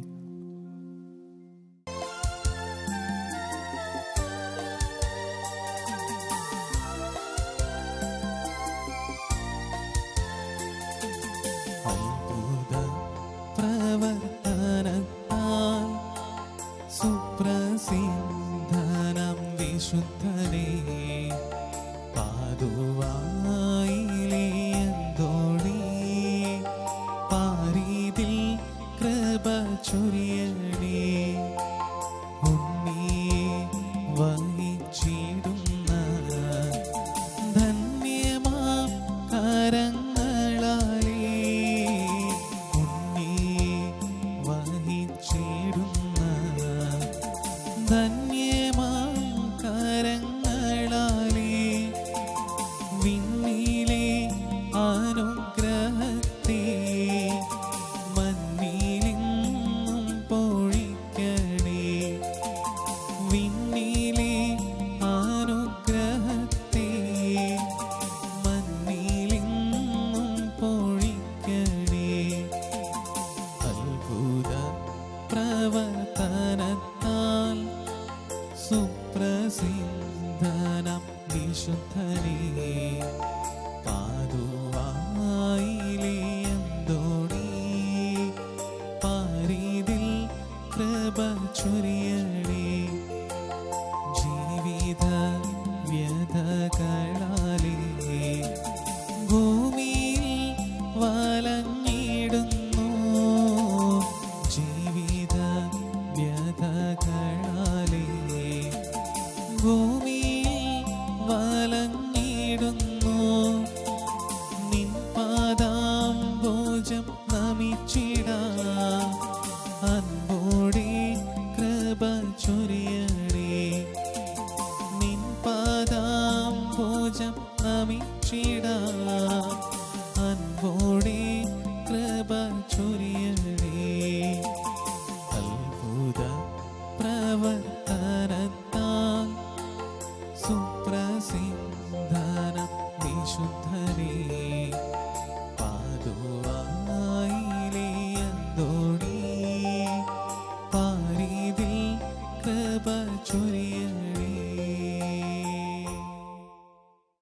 പ്രവർത്തനത്താൽ സുപ്രസിദ്ധനം വിശുദ്ധനേ, പാതുവായിലെന്തോണി പാരീതിൽ കൃപ ചൊരിയണേ. ഉണ്ണിയെ വഹിച്ചിടുന്ന ധന്യമാം കരങ്ങളാലേ, ധന്യമാം കരങ്ങളാലേ, വിണ്ണിലെ